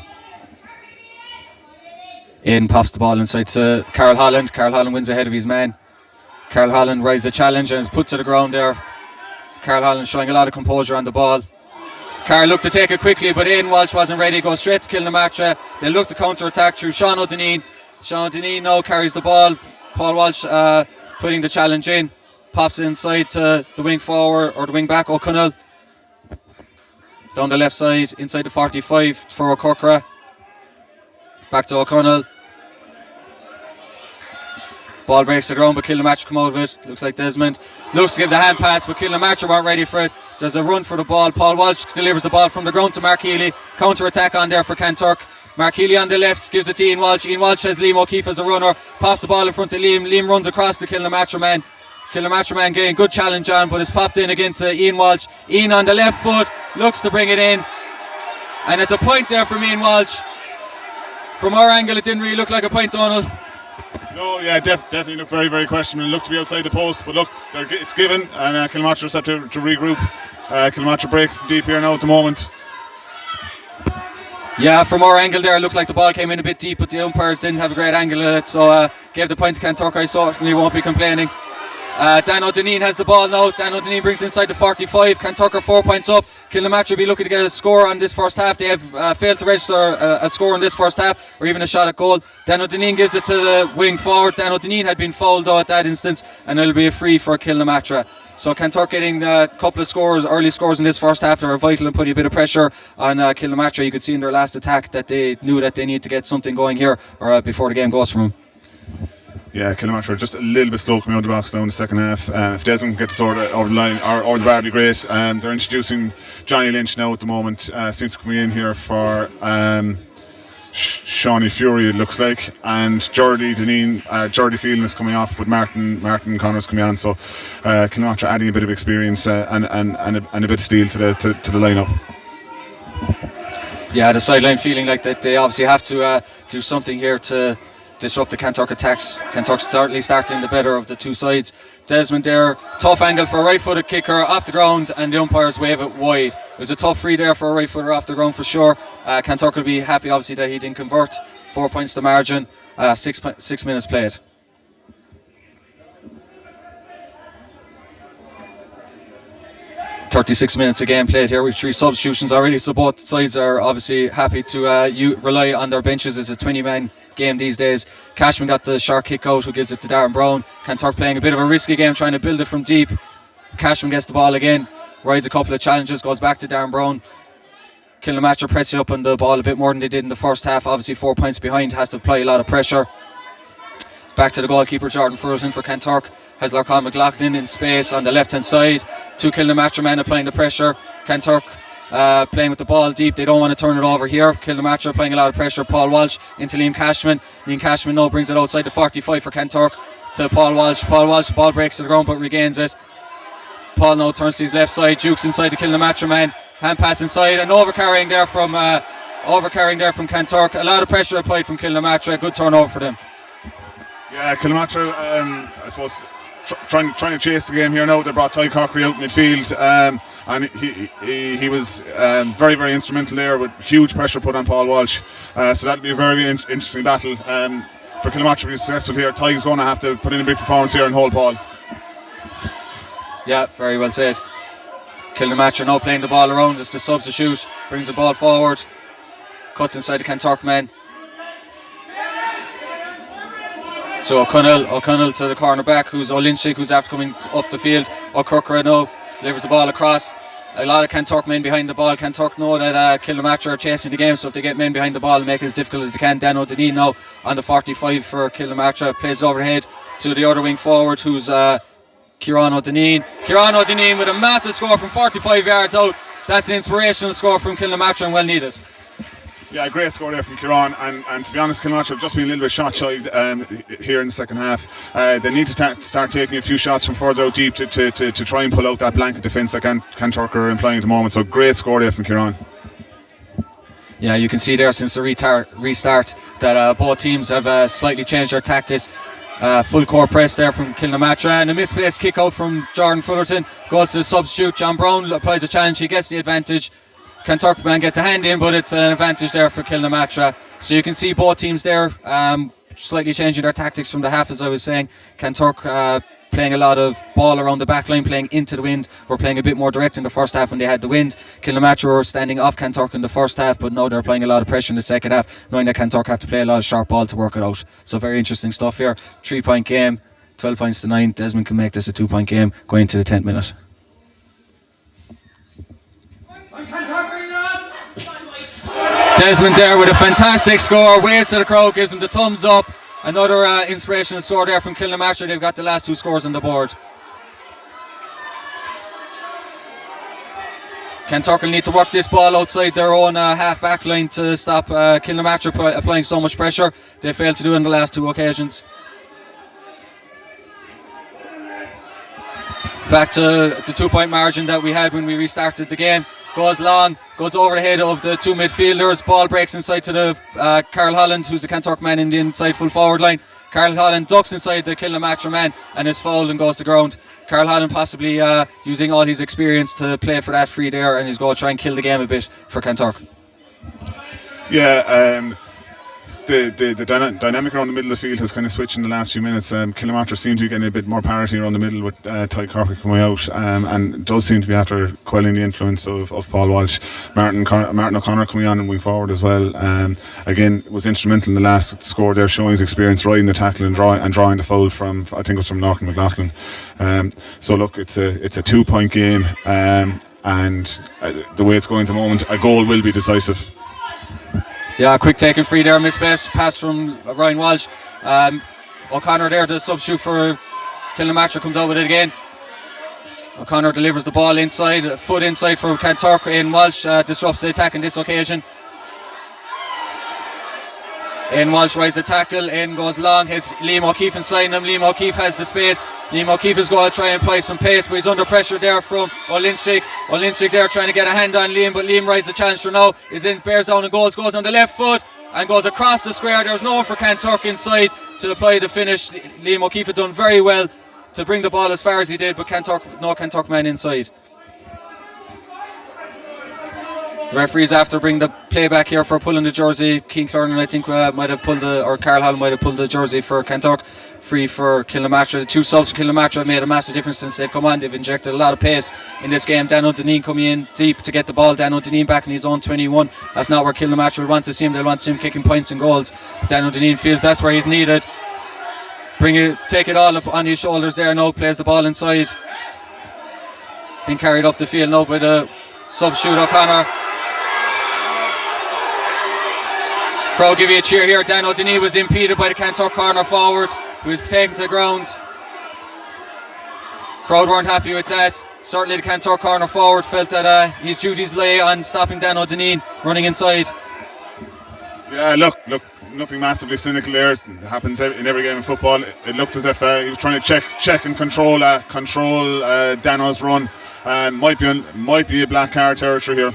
Aidan pops the ball inside to Carl Holland. Carl Holland wins ahead of his man. Carl Holland rises the challenge and is put to the ground there. Carl Holland showing a lot of composure on the ball. Carl looked to take it quickly, but Aidan Walsh wasn't ready. Goes straight to Kilnamatra. They look to counter-attack through Sean O'Dineen. Sean O'Dineen now carries the ball. Paul Walsh putting the challenge in. Pops it inside to the wing forward, or the wing back, O'Connell. Down the left side, inside the 45 for O'Cork. Back to O'Connell. Ball breaks the ground, but Kilnamatra come out of it. Looks like Desmond looks to give the hand pass, but Kilnamatra weren't ready for it. There's a run for the ball. Paul Walsh delivers the ball from the ground to Mark Healy. Counter attack on there for Kanturk. Mark Healy on the left gives it to Ian Walsh. Ian Walsh has Liam O'Keefe as a runner. Pass the ball in front of Liam. Liam runs across the Kilnamatra man. Kilnamatra man getting good challenge on, but it's popped in again to Ian Walsh. Ian on the left foot looks to bring it in, and it's a point there from Ian Walsh. From our angle, it didn't really look like a point, Donald.
No, yeah, definitely looked very, very questionable. It looked to be outside the post, but look, it's given, and Kilnamatra just have to regroup. Kilnamatra break deep here now at the moment.
Yeah, from our angle there, it looked like the ball came in a bit deep, but the umpires didn't have a great angle at it, so gave the point to Kanturk. I certainly won't be complaining. Dan O'Dineen has the ball now. Dan O'Dineen brings inside the 45. Kanturk are 4 points up. Kilnamatra will be looking to get a score on this first half. They have failed to register a score in this first half, or even a shot at goal. Dan O'Dineen gives it to the wing forward. Dan O'Dineen had been fouled though at that instance, and it'll be a free for Kilnamatra. So Kanturk getting a couple of scores, early scores in this first half that are vital and putting a bit of pressure on Kilnamatra. You could see in their last attack that they knew that they need to get something going here, or before the game goes from them.
Yeah, Kilnamatra just a little bit slow coming out of the box now in the second half. If Desmond can get the sword over the line or over the bar, would be great. They're introducing Johnny Lynch now at the moment. Seems to be coming in here for Shawnee Fury, it looks like, and Jordy Phelan is coming off with Martin Connors coming on. So Kilnamatra adding a bit of experience and a bit of steel to the lineup.
Yeah, the sideline feeling like that they obviously have to do something here to disrupt the Kanturk attacks. Kanturk certainly starting the better of the two sides. Desmond there, tough angle for a right-footed kicker off the ground, and the umpires wave it wide. It was a tough free there for a right-footer off the ground for sure. Kanturk will be happy obviously that he didn't convert. 4 points to margin. 6 minutes played. .36 minutes of game played here. We've 3 substitutions already, so both sides are obviously happy to rely on their benches. It's a 20-man game these days. Cashman got the sharp kick out, who gives it to Darren Brown. Kanturk playing a bit of a risky game, trying to build it from deep. Cashman gets the ball again, rides a couple of challenges, goes back to Darren Brown. Kilnamatra pressing up on the ball a bit more than they did in the first half. Obviously 4 points behind, has to apply a lot of pressure. Back to the goalkeeper, Jordan Fullerton for Kanturk. Has Lorcan McLaughlin in space on the left hand side. 2 Kilnamatra men applying the pressure. Kanturk playing with the ball deep. They don't want to turn it over here. Kilnamatra applying a lot of pressure. Paul Walsh into Liam Cashman. Liam Cashman now brings it outside the 45 for Kanturk to Paul Walsh. Paul Walsh, ball breaks to the ground but regains it. Paul now turns to his left side. Jukes inside the Kilnamatra man. Hand pass inside and overcarrying there from Kanturk. A lot of pressure applied from Kilnamatra. Good turnover for them.
Yeah, Kilnamatra, I suppose, trying to chase the game here now. They brought Ty Corkery out in midfield, and he was very, very instrumental there with huge pressure put on Paul Walsh. So that'll be a very interesting battle. For Kilnamatra to be successful here, Ty's going to have to put in a big performance here and hold Paul.
Yeah, very well said. Kilnamatra now playing the ball around. It's the substitute. Brings the ball forward. Cuts inside the Kanturk man. So O'Connell to the corner back, who's Olinchik, who's after coming up the field. O'Cork now delivers the ball across. A lot of Kanturk men behind the ball. Kanturk know that Kilnamatra are chasing the game, so if they get men behind the ball and make it as difficult as they can. Dan O'Dineen now on the 45 for Kilnamatra. Plays overhead to the other wing forward, who's Kieran O'Dineen. Kieran O'Dineen with a massive score from 45 yards out. That's an inspirational score from Kilnamatra and well needed.
Yeah, great score there from Kieran, and to be honest, Kilnamatra have just been a little bit shot shy here in the second half. They need to start taking a few shots from further out deep to try and pull out that blanket defence that Kanturk are employing at the moment. So great score there from Kieran.
Yeah, you can see there since the restart that both teams have slightly changed their tactics. Full court press there from Kilnamatra, and a misplaced kick out from Jordan Fullerton. Goes to the substitute. John Brown applies a challenge, he gets the advantage. Kanturk man gets a hand in, but it's an advantage there for Kilnamatra. So you can see both teams there slightly changing their tactics from the half, as I was saying. Kanturk playing a lot of ball around the back line, playing into the wind. We're playing a bit more direct in the first half when they had the wind. Kilnamatra were standing off Kanturk in the first half, but now they're playing a lot of pressure in the second half, knowing that Kanturk have to play a lot of sharp ball to work it out. So very interesting stuff here. 3-point game, 12 points to 9. Desmond can make this a 2-point game going into the 10th minute. Desmond there with a fantastic score, waves to the crowd, gives him the thumbs up. Another inspirational score there from Kilnamatra. They've got the last 2 scores on the board. Kanturk will need to work this ball outside their own half-back line to stop Kilnamatra applying so much pressure. They failed to do it on the last 2 occasions. Back to the 2-point margin that we had when we restarted the game. Goes long, goes over the head of the 2 midfielders. Ball breaks inside to the Carl Holland, who's the Kanturk man in the inside full forward line. Carl Holland ducks inside the Kilnamatra man and is fouled and goes to ground. Carl Holland possibly using all his experience to play for that free there, and he's going to try and kill the game a bit for Kanturk.
Yeah, the dynamic around the middle of the field has kind of switched in the last few minutes. Kilnamatra seem to be getting a bit more parity around the middle with Ty Cork coming out, and does seem to be after quelling the influence of Paul Walsh. Martin O'Connor coming on and moving forward as well. Again, was instrumental in the last score there, showing his experience riding the tackle and drawing the foul from, I think it was from Norton McLaughlin. So look, it's a 2-point game, and the way it's going at the moment, a goal will be decisive.
Yeah, quick taken free there, misplaced pass from Ryan Walsh. O'Connor there, the substitute for Kilnamatra, comes out with it again. O'Connor delivers the ball inside, foot inside for Kanturk, and Walsh disrupts the attack on this occasion. And Walsh rises the tackle, and goes long, has Liam O'Keefe inside him. Liam O'Keefe has the space. Liam O'Keefe is going to try and apply some pace, but he's under pressure there from Olinchik. Olinchik there trying to get a hand on Liam, but Liam rises the challenge for now. Bears down and goes on the left foot and goes across the square. There's no one for Kanturk inside to apply the finish. Liam O'Keefe had done very well to bring the ball as far as he did, but no Kanturk man inside. The referees after bring the play back here for pulling the jersey. Keane Clornan, I think, might have pulled or Carl Hall might have pulled the jersey for Kanturk. Free for Kilnamatra. The 2 subs for Kilnamatra have made a massive difference since they've come on. They've injected a lot of pace in this game. Dan O'Donnell coming in deep to get the ball. Dan O'Donnell back in his own 21. That's not where Kilnamatra will want to see him. They'll want to see him kicking points and goals. But Dan O'Donnell feels that's where he's needed. Take it all up on his shoulders there now. Plays the ball inside. Been carried up the field now by the substitute O'Connor. Crowd give you a cheer here. Dan O'Donnell was impeded by the Kanturk corner forward, who was taken to the ground. Crowd weren't happy with that. Certainly the Kanturk corner forward felt that his duties lay on stopping Dan O'Donnell running inside.
Yeah, look, nothing massively cynical there. It happens in every game of football. It looked as if he was trying to check and control Dano's run. Might be a black card territory here.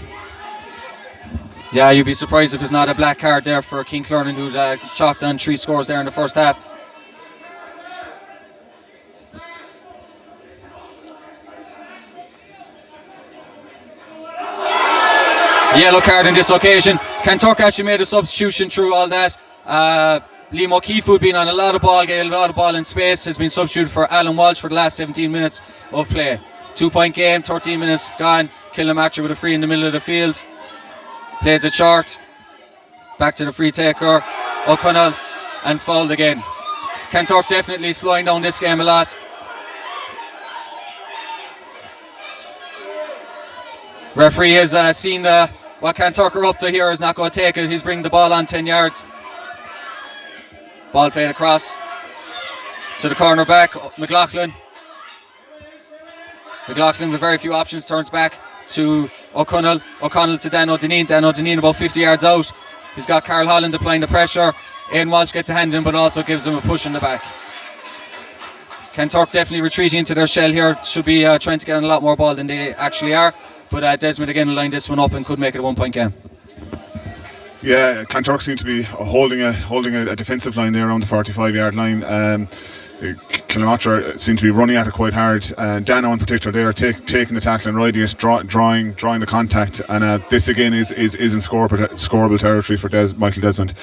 Yeah, you'd be surprised if it's not a black card there for Keane Clornan, who's chalked on 3 scores there in the first half. Yellow card in this occasion. Kanturk actually made a substitution through all that. Liam O'Keefe, who'd been on a lot of ball, getting a lot of ball in space, has been substituted for Alan Walsh for the last 17 minutes of play. 2-point game, 13 minutes gone. Kilnamatra with a free in the middle of the field. Plays it short. Back to the free taker. O'Connell, and fouled again. Kanturk definitely slowing down this game a lot. Referee has seen what Kanturk are up to here, is not going to take it. He's bringing the ball on 10 yards. Ball played across to the corner back, McLaughlin. McLaughlin with very few options, turns back to O'Connell. O'Connell to Dan O'Donnell. Dan O'Donnell about 50 yards out. He's got Carl Holland applying the pressure. Ian Walsh gets a hand in, but also gives him a push in the back. Kanturk definitely retreating into their shell here. Should be trying to get on a lot more ball than they actually are. But Desmond again lined this one up and could make it a 1-point game. Yeah,
Kanturk seem to be holding a defensive line there around the 45-yard line. Kilmartra seem to be running at it quite hard. Dano in particular there taking the tackle and riding it, drawing the contact, and this again is in scoreable territory for Michael Desmond.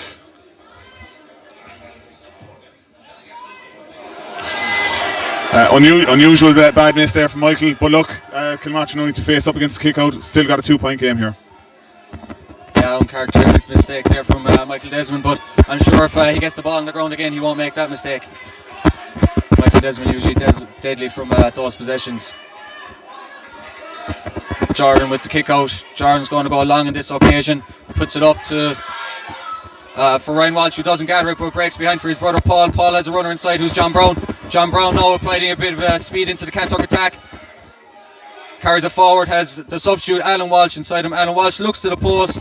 Unusual bad miss there from Michael, but look, Kilmartra knowing to face up against the kick out, still got a 2-point game here.
Yeah, uncharacteristic mistake there from Michael Desmond, but I'm sure if he gets the ball on the ground again, he won't make that mistake. Michael Desmond usually deadly from those possessions. Jordan with the kick out. Jordan's going to go long in this occasion. Puts it up to for Ryan Walsh, who doesn't gather it but breaks behind for his brother Paul. Paul has a runner inside who's John Brown. John Brown now applying a bit of speed into the Kanturk attack. Carries it forward, has the substitute Alan Walsh inside him. Alan Walsh looks to the post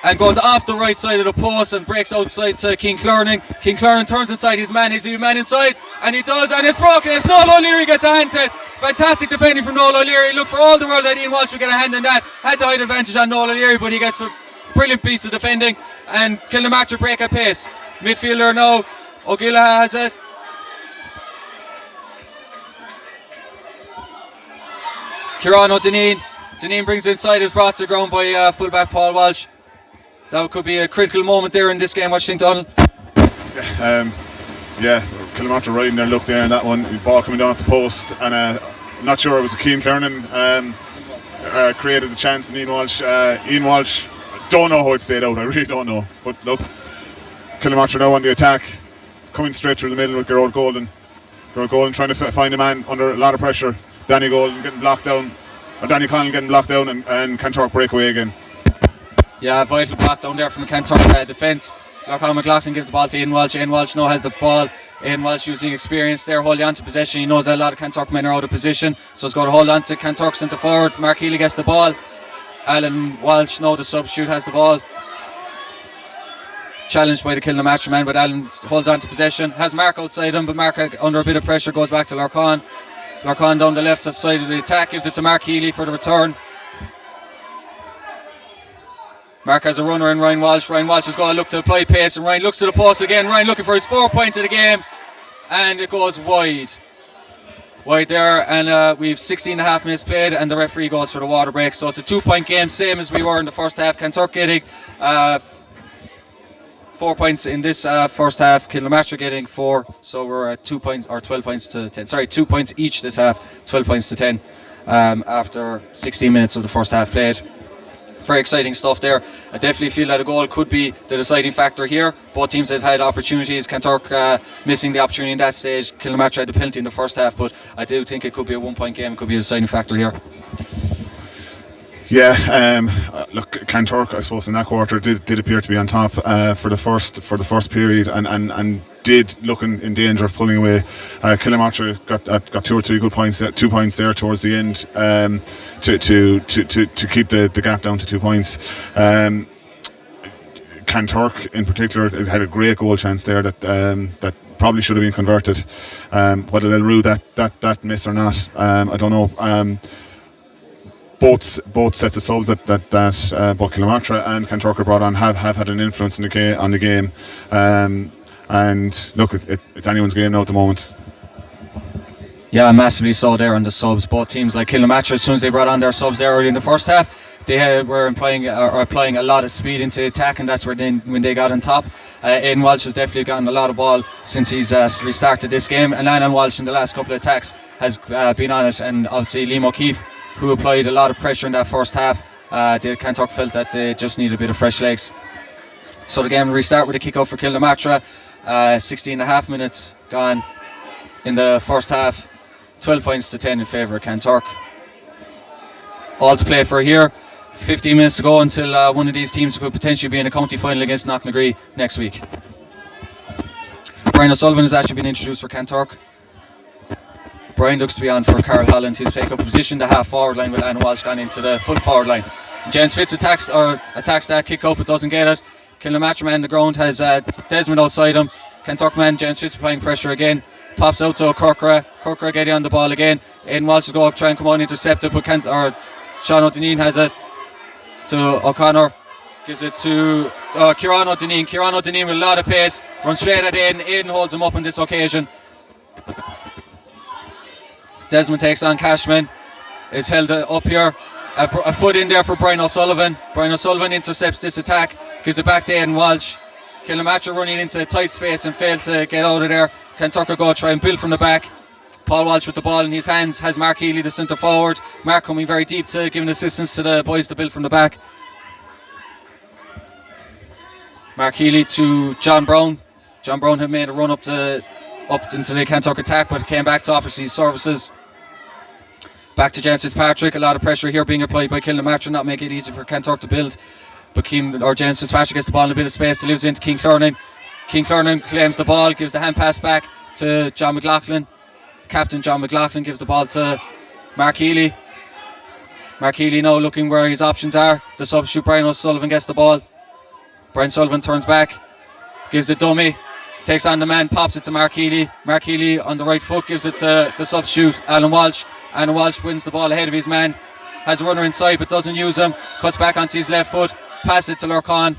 and goes off the right side of the post and breaks outside to King Clorning. King Clorning turns inside his man. Is he a man inside? And he does, and it's broken. It's Noel O'Leary gets a hand to it. Fantastic defending from Noel O'Leary. Look, for all the world that Ian Walsh would get a hand in that. Had the height advantage on Noel O'Leary, but he gets a brilliant piece of defending. And Kilmartra break at pace. Midfielder now, O'Gilla has it. Kieran O'Deneen. Deneen brings it inside, is brought to the ground by fullback Paul Walsh. That could be a critical moment there in this game. What do you think, Donald?
Kilmartra riding their look there in that one. The ball coming down off the post, and not sure it was a Cian Clernan created the chance, and Ian Walsh, don't know how it stayed out. I really don't know. But look, Kilmartra now on the attack, coming straight through the middle with Gerard Golden. Gerard Golden trying to find a man under a lot of pressure. Danny Golden getting blocked down, or Danny Connell getting blocked down, and Kanturk break away again.
Yeah, vital block down there from the Kanturk defence. Lachlan McLaughlin gives the ball to Ian Walsh. Ian Walsh now has the ball. Ian Walsh using experience there, holding on to possession. He knows that a lot of Kanturk men are out of position, so he's going to hold on to Kanturk centre forward. Mark Healy gets the ball. Alan Walsh, now the substitute, has the ball. Challenged by the Kilmartra man, but Alan holds on to possession. Has Mark outside him, but Mark under a bit of pressure goes back to Larkin. Larkin down the left side of the attack, gives it to Mark Healy for the return. Mark has a runner in Ryan Walsh. Ryan Walsh is going to look to apply pace, and Ryan looks to the post again. Ryan looking for his 4-point of the game, and it goes wide. Wide there, and we've 16.5 minutes played, and the referee goes for the water break. So it's a 2-point game, same as we were in the first half. Kanturk getting 4 points in this first half. Kilmartra getting 4, so we're at 2 points, or 12 points to 10. Sorry, 2 points each this half, 12 points to 10 after 16 minutes of the first half played. Very exciting stuff there. I definitely feel that a goal could be the deciding factor here. Both teams have had opportunities. Kanturk missing the opportunity in that stage. Kilmartra had the penalty in the first half, but I do think it could be a 1-point game. It could be a deciding factor here.
Yeah, look, Kanturk, I suppose, in that quarter did appear to be on top for the first period, and did look in danger of pulling away. Kilmartra got 2 or 3 good points, 2 points there towards the end to keep the gap down to 2 points. Kanturk in particular had a great goal chance there that probably should have been converted. Whether they'll rue that miss or not, I don't know. Both sets of subs that both Kilmartra and Kanturk brought on have had an influence on the game. And look, it's anyone's game now at the moment.
Yeah, massively so there on the subs. Both teams, like Kilmartra, as soon as they brought on their subs there early in the first half, they were applying a lot of speed into the attack, and that's when they got on top. Aidan Walsh has definitely gotten a lot of ball since he's restarted this game, and Alan Walsh in the last couple of attacks has been on it, and obviously Liam O'Keefe, who applied a lot of pressure in that first half. The Kanturk felt that they just needed a bit of fresh legs. So the game will restart with a kick out for Kilmartra. 16.5 minutes gone in the first half. 12 points to 10 in favour of Kanturk. All to play for here. 15 minutes to go until one of these teams could potentially be in a county final against Knocknagree next week. Brian O'Sullivan has actually been introduced for Kanturk. Brian looks to be on for Carl Holland, who's taken up a position the half forward line with Anna Walsh gone into the full forward line. James Fitz attacks that kick out but doesn't get it. Kilmartra man on the ground has Desmond outside him. Kanturk man, James Fitz applying pressure again. Pops out to Corkra. Corkra getting on the ball again. Aidan Walsh will go up, try and come on, intercept it, but Sean O'Deneen has it to O'Connor. Gives it to Kieran O'Deneen. Kieran O'Deneen with a lot of pace. Runs straight at Aidan. Aidan holds him up on this occasion. Desmond takes on Cashman. Is held up here. A foot in there for Brian O'Sullivan. Brian O'Sullivan intercepts this attack. Gives it back to Aidan Walsh. Killamatra running into a tight space and failed to get out of there. Kanturk go try and build from the back. Paul Walsh with the ball in his hands has Mark Healy, the centre forward. Mark coming very deep to giving assistance to the boys to build from the back. Mark Healy to John Brown. John Brown had made a run up into the Kanturk attack, but came back to offer his services. Back to Genesis Patrick. A lot of pressure here being applied by Killamatra, not making it easy for Kanturk to build. But Genesis Patrick gets the ball in a bit of space, delivers into King Clernan. King Clernan claims the ball, gives the hand pass back to John McLaughlin. Captain John McLaughlin gives the ball to Mark Healy. Mark Healy now looking where his options are. The substitute Brian O'Sullivan gets the ball. Brian Sullivan turns back, gives the dummy, takes on the man, pops it to Mark Healy. Mark Healy on the right foot gives it to the substitute Alan Walsh. Alan Walsh wins the ball ahead of his man. Has a runner inside but doesn't use him. Cuts back onto his left foot. Pass it to Lurcan.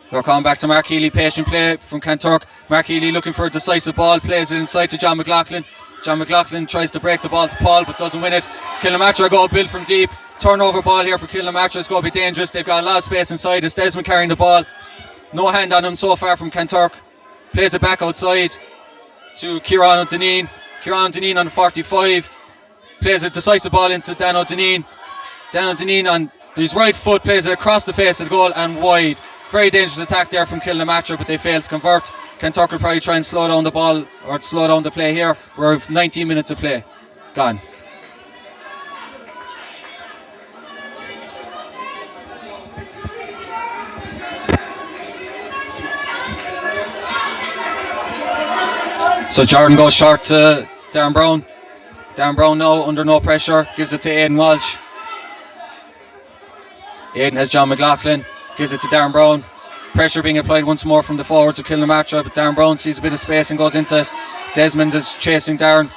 Lurcan back to Mark Healy. Patient play from Kanturk. Mark Healy looking for a decisive ball. Plays it inside to John McLaughlin. John McLaughlin tries to break the ball to Paul but doesn't win it. Killamatra go build from deep. Turnover ball here for Killamatra. It's going to be dangerous. They've got a lot of space inside. It's Desmond carrying the ball. No hand on him so far from Kanturk. Plays it back outside to Kieran O'Deneen. Kieran O'Deneen on 45. Plays a decisive ball into Dan O'Deneen. Dan O'Deneen on his right foot plays it across the face of the goal and wide. Very dangerous attack there from Killamatra, but they failed to convert. Kanturk will probably try and slow down the ball or slow down the play here. We're 19 minutes of play. Gone. So Jordan goes short to Darren Brown. Darren Brown now under no pressure, gives it to Aidan Walsh. Aidan has John McLaughlin, gives it to Darren Brown. Pressure being applied once more from the forwards of Killamatra, but Darren Brown sees a bit of space and goes into it. Desmond is chasing Darren.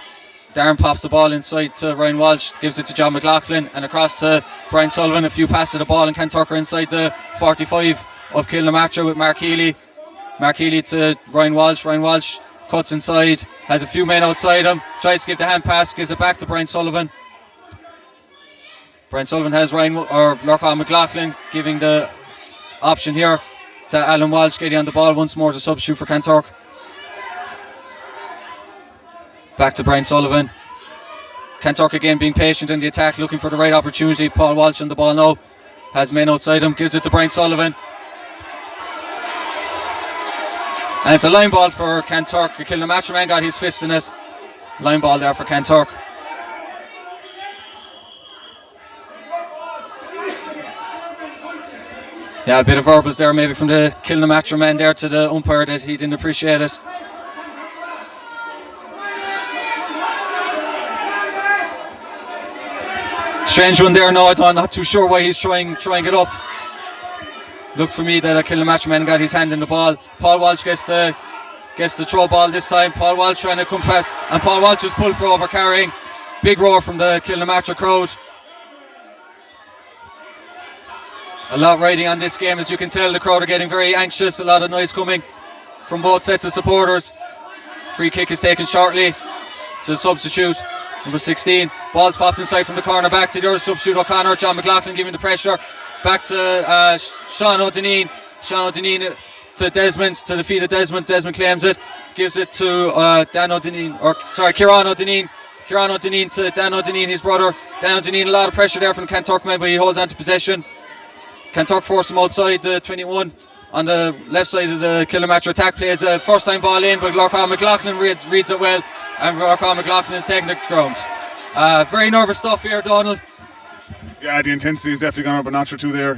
Darren pops the ball inside to Ryan Walsh, gives it to John McLaughlin and across to Brian Sullivan. A few passes to the ball and Kanturk inside the 45 of Killamatra with Mark Healy. Mark Healy to Ryan Walsh. Ryan Walsh cuts inside, has a few men outside him, tries to give the hand pass, gives it back to Brian Sullivan. Brian Sullivan has Lurcan McLaughlin giving the option here to Alan Walsh, getting on the ball once more to substitute for Kanturk. Back to Brian Sullivan. Kanturk again being patient in the attack, looking for the right opportunity. Paul Walsh on the ball now, has men outside him, gives it to Brian Sullivan. And it's a line ball for Kanturk. Killamatra man got his fist in it. Line ball there for Kanturk. Yeah, a bit of verbals there maybe from the Killamatra man there to the umpire that he didn't appreciate it. Strange one there. No, I'm not too sure why he's trying it up. Look for me that a Killamatra man got his hand in the ball. Paul Walsh gets the throw ball this time. Paul Walsh trying to come past, and Paul Walsh is pulled for overcarrying. Big roar from the Killamatra crowd. A lot riding on this game, as you can tell. The crowd are getting very anxious. A lot of noise coming from both sets of supporters. Free kick is taken shortly to substitute number 16. Ball's popped inside from the corner back to the other substitute O'Connor. John McLaughlin giving the pressure. Back to Sean O'Deneen. Sean O'Deneen to Desmond, to the feet of Desmond. Desmond claims it, gives it to Kieran O'Deneen. Kieran O'Deneen to Dan O'Deneen, his brother. Dan O'Deneen, a lot of pressure there from the Kanturk man, but he holds on to possession. Kanturk force him outside the 21 on the left side of the Killamatra attack. Plays a first time ball in, but Lurcan McLaughlin reads it well, and Lurcan McLaughlin is taking the ground. Very nervous stuff here, Donald.
Yeah, the intensity is definitely gone up a notch or two there.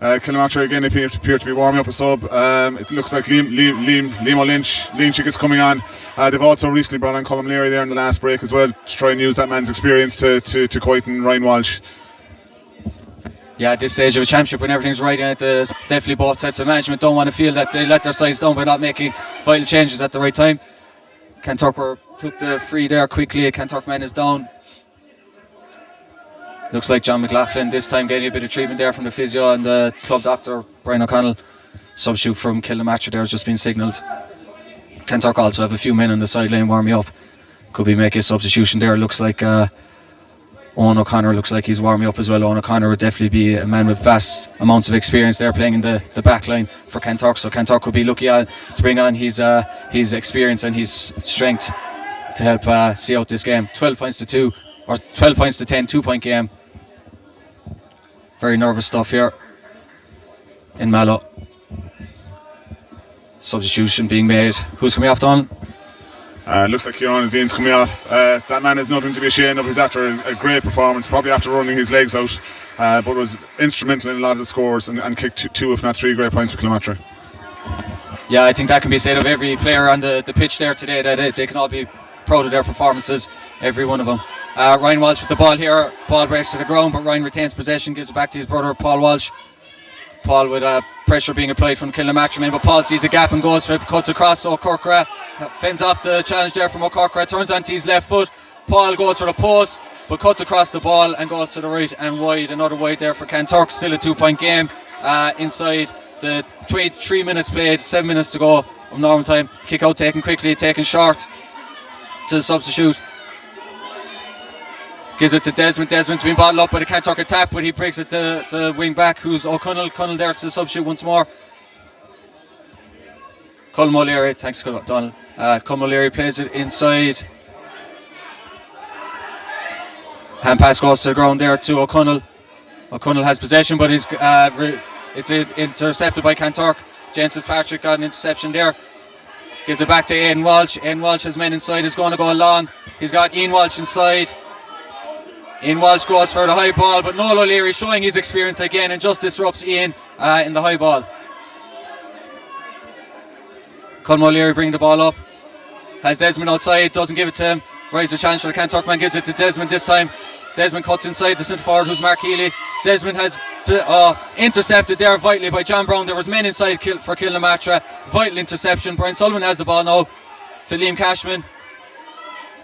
Killamatra again appear to be warming up a sub. It looks like Liam Lynch is coming on. They've also recently brought on Colm Leary there in the last break as well to try and use that man's experience to quieten Ryan Walsh. Yeah,
at this stage of a championship when everything's right in it, definitely both sets of management don't want to feel that they let their sides down by not making vital changes at the right time. Kanturk took the free there quickly. Kanturk man is down. Looks like John McLaughlin this time getting a bit of treatment there from the physio and the club doctor, Brian O'Connell. Substitute from Killamatra there has just been signalled. Kanturk also have a few men on the sideline warming up. Could be make a substitution there. Looks like Owen O'Connor looks like he's warming up as well. Owen O'Connor would definitely be a man with vast amounts of experience there playing in the back line for Kanturk. So Kanturk could be lucky to bring on his experience and his strength to help see out this game. 12 points to 2, or 12 points to 10, 2-point game. Very nervous stuff here in Mallow. Substitution being made. Who's coming off, Donald?
Looks like Kieran Dean's coming off. That man has nothing to be ashamed of. He's after a great performance, probably after running his legs out, but was instrumental in a lot of the scores and kicked 2 if not 3 great points for Kilmatra.
Yeah, I think that can be said of every player on the pitch there today, that they can all be proud of their performances, every one of them. Ryan Walsh with the ball here. Ball breaks to the ground, but Ryan retains possession, gives it back to his brother Paul Walsh. Paul with pressure being applied from Kilmatra, but Paul sees a gap and goes for it, cuts across Cork, fends off the challenge there from Cork, turns onto his left foot. Paul goes for the post, but cuts across the ball and goes to the right and wide. Another wide there for Kanturk. Still a 2-point game inside the 23 minutes played, 7 minutes to go of normal time. Kick out taken quickly, taken short to substitute. Gives it to Desmond. Desmond's been bottled up by the Kanturk attack, but he breaks it to the wing back, who's O'Connell. Connell there to substitute once more. Colm O'Leary, thanks Donald. Colm O'Leary plays it inside. Hand pass goes to the ground there to O'Connell. O'Connell has possession, but it's intercepted by Kanturk. James Fitzpatrick got an interception there. Gives it back to Aidan Walsh. Aidan Walsh has men inside, is going to go long. He's got Ian Walsh inside. Ian Walsh goes for the high ball, but Noel O'Leary showing his experience again and just disrupts Ian in the high ball. Colm O'Leary bringing the ball up. Has Desmond outside, doesn't give it to him. Rises the challenge for the Kanturk man, gives it to Desmond this time. Desmond cuts inside the centre forward, who's Mark Healy. Desmond has intercepted there vitally by John Brown. There was men inside for Kilmatra. Vital interception. Brian Sullivan has the ball now to Liam Cashman.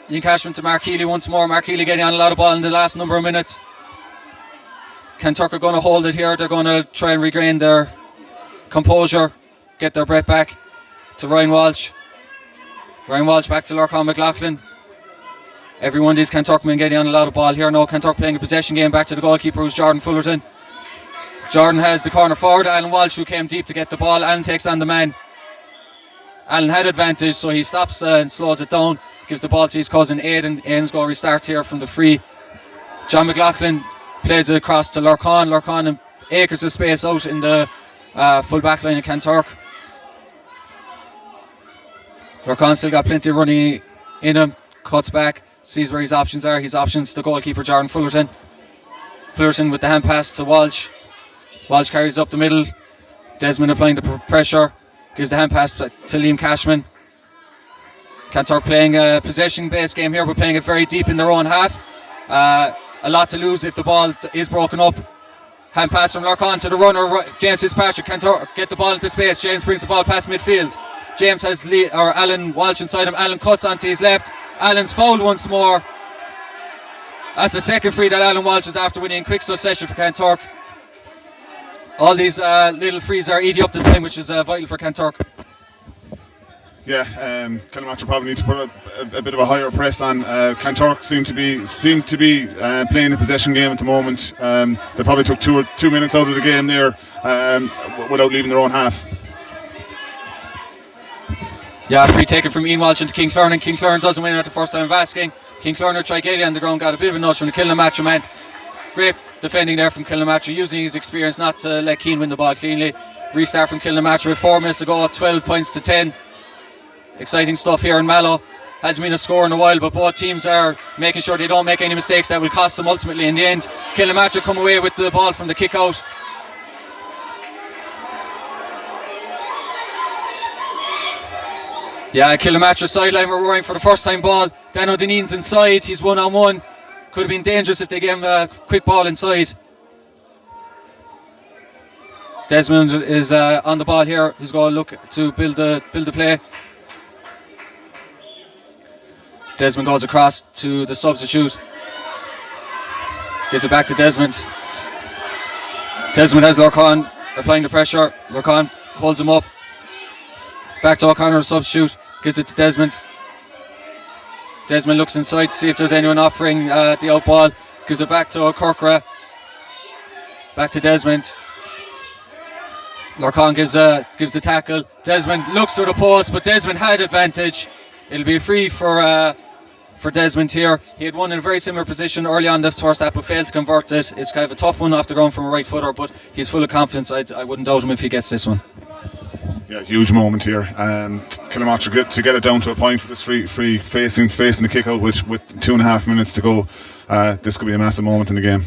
Liam Cashman to Mark Healy once more. Mark Healy getting on a lot of ball in the last number of minutes. Kanturk are going to hold it here. They're going to try and regain their composure, get their breath back to Ryan Walsh. Ryan Walsh back to Lorcan McLaughlin. Every one of these Kanturk men getting on a lot of ball here now. Kanturk playing a possession game back to the goalkeeper, who's Jordan Fullerton. Jordan has the corner forward. Alan Walsh, who came deep to get the ball. Alan takes on the man. Alan had advantage, so he stops and slows it down. Gives the ball to his cousin Aidan. Aidan's going to restart here from the free. John McLaughlin plays it across to Lorcan. Lorcan and acres of space out in the full back line of Kanturk. Lorcan still got plenty of running in him. Cuts back, sees where his options are. His options, the goalkeeper Jordan Fullerton. Fullerton with the hand pass to Walsh. Walsh carries up the middle. Desmond applying the pressure. Gives the hand pass to Liam Cashman. Kanturk playing a possession-based game here, but playing it very deep in their own half. A lot to lose if the ball is broken up. Hand pass from Lorcan to the runner, James Fitzpatrick. Kanturk get the ball into space. James brings the ball past midfield. James has Alan Walsh inside him. Alan cuts onto his left. Alan's fouled once more. That's the second free that Alan Walsh is after winning in quick succession for Kanturk. All these little frees are eating up the time, which is vital for Kanturk.
Yeah, Kilmatra probably need to put a bit of a higher press on. Kanturk seem to be playing a possession game at the moment. They probably took 2 minutes out of the game there without leaving their own half.
Yeah, free taken from Ian Walsh into King Clern, and King Clern doesn't win it at the first time of asking. King Clern tried getting on the ground, got a bit of a nudge from the Kilmatra man. Great defending there from Kilmatra, using his experience not to let Keane win the ball cleanly. Restart from Kilmatra with 4 minutes to go, 12 points to 10. Exciting stuff here in Mallow. Hasn't been a score in a while, but both teams are making sure they don't make any mistakes that will cost them ultimately in the end. Kilmatra come away with the ball from the kick out. Yeah, Kilmatra sideline were roaring for the first time ball. Dan O'Dineen's inside, he's 1-on-1. Could have been dangerous if they gave him a quick ball inside. Desmond is on the ball here. He's going to look to build the play. Desmond goes across to the substitute. Gives it back to Desmond. Desmond has Lorcan applying the pressure. Lorcan holds him up. Back to O'Connor, substitute. Gives it to Desmond. Desmond looks inside to see if there's anyone offering the out ball. Gives it back to O'Cork. Back to Desmond. Lorcan gives the tackle. Desmond looks to the post, but Desmond had advantage. It'll be free for Desmond here. He had one in a very similar position early on this first half, but failed to convert it. It's kind of a tough one off the ground from a right footer, but he's full of confidence. I wouldn't doubt him if he gets this one.
Yeah, huge moment here. Kilmarnock to get it down to a point with this free facing the kick out with 2.5 minutes to go. This could be a massive moment in the game.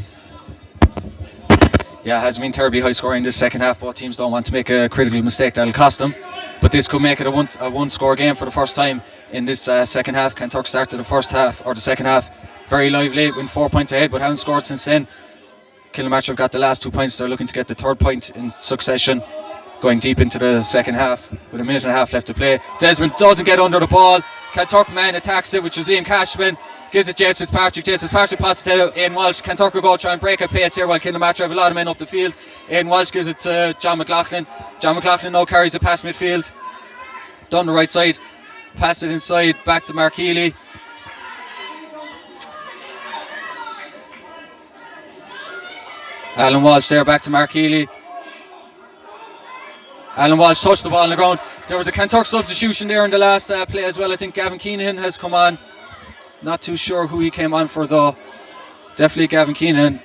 Yeah, it hasn't been terribly high scoring this second half. Both teams don't want to make a critical mistake that'll cost them. But this could make it a one score game for the first time in this second half. Kanturk started the second half very lively, went 4 points ahead, but haven't scored since then. Kilmarnock have got the last 2 points. They're looking to get the third point in succession, going deep into the second half with a minute and a half left to play. Desmond doesn't get under the ball. Kanturk man attacks it, which is Liam Cashman. Gives it Jason Patrick. Jason Patrick passes to Aidan Walsh. Kanturk will go try and break a pace here while Kilmarnock have a lot of men up the field. Aidan Walsh gives it to John McLaughlin. John McLaughlin now carries it past midfield. Down the right side. Pass it inside. Back to Mark Healy. Alan Walsh there, back to Mark Healy. Alan Walsh touched the ball on the ground. There was a Kanturk substitution there in the last play as well. I think Gavin Keenan has come on. Not too sure who he came on for though. Definitely Gavin Keenan.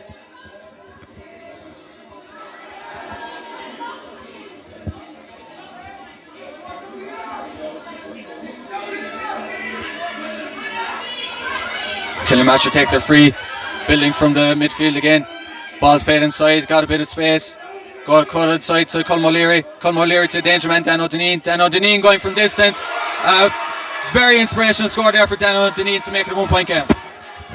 Kilmarnock take their free. Building from the midfield again. Ball's played inside, got a bit of space. Got cut inside to Colm O'Leary. Colm O'Leary to danger man Dan O'Dineen. Dan O'Dineen going from distance. Very inspirational score there for Dan O'Dineen to make it a 1 point game.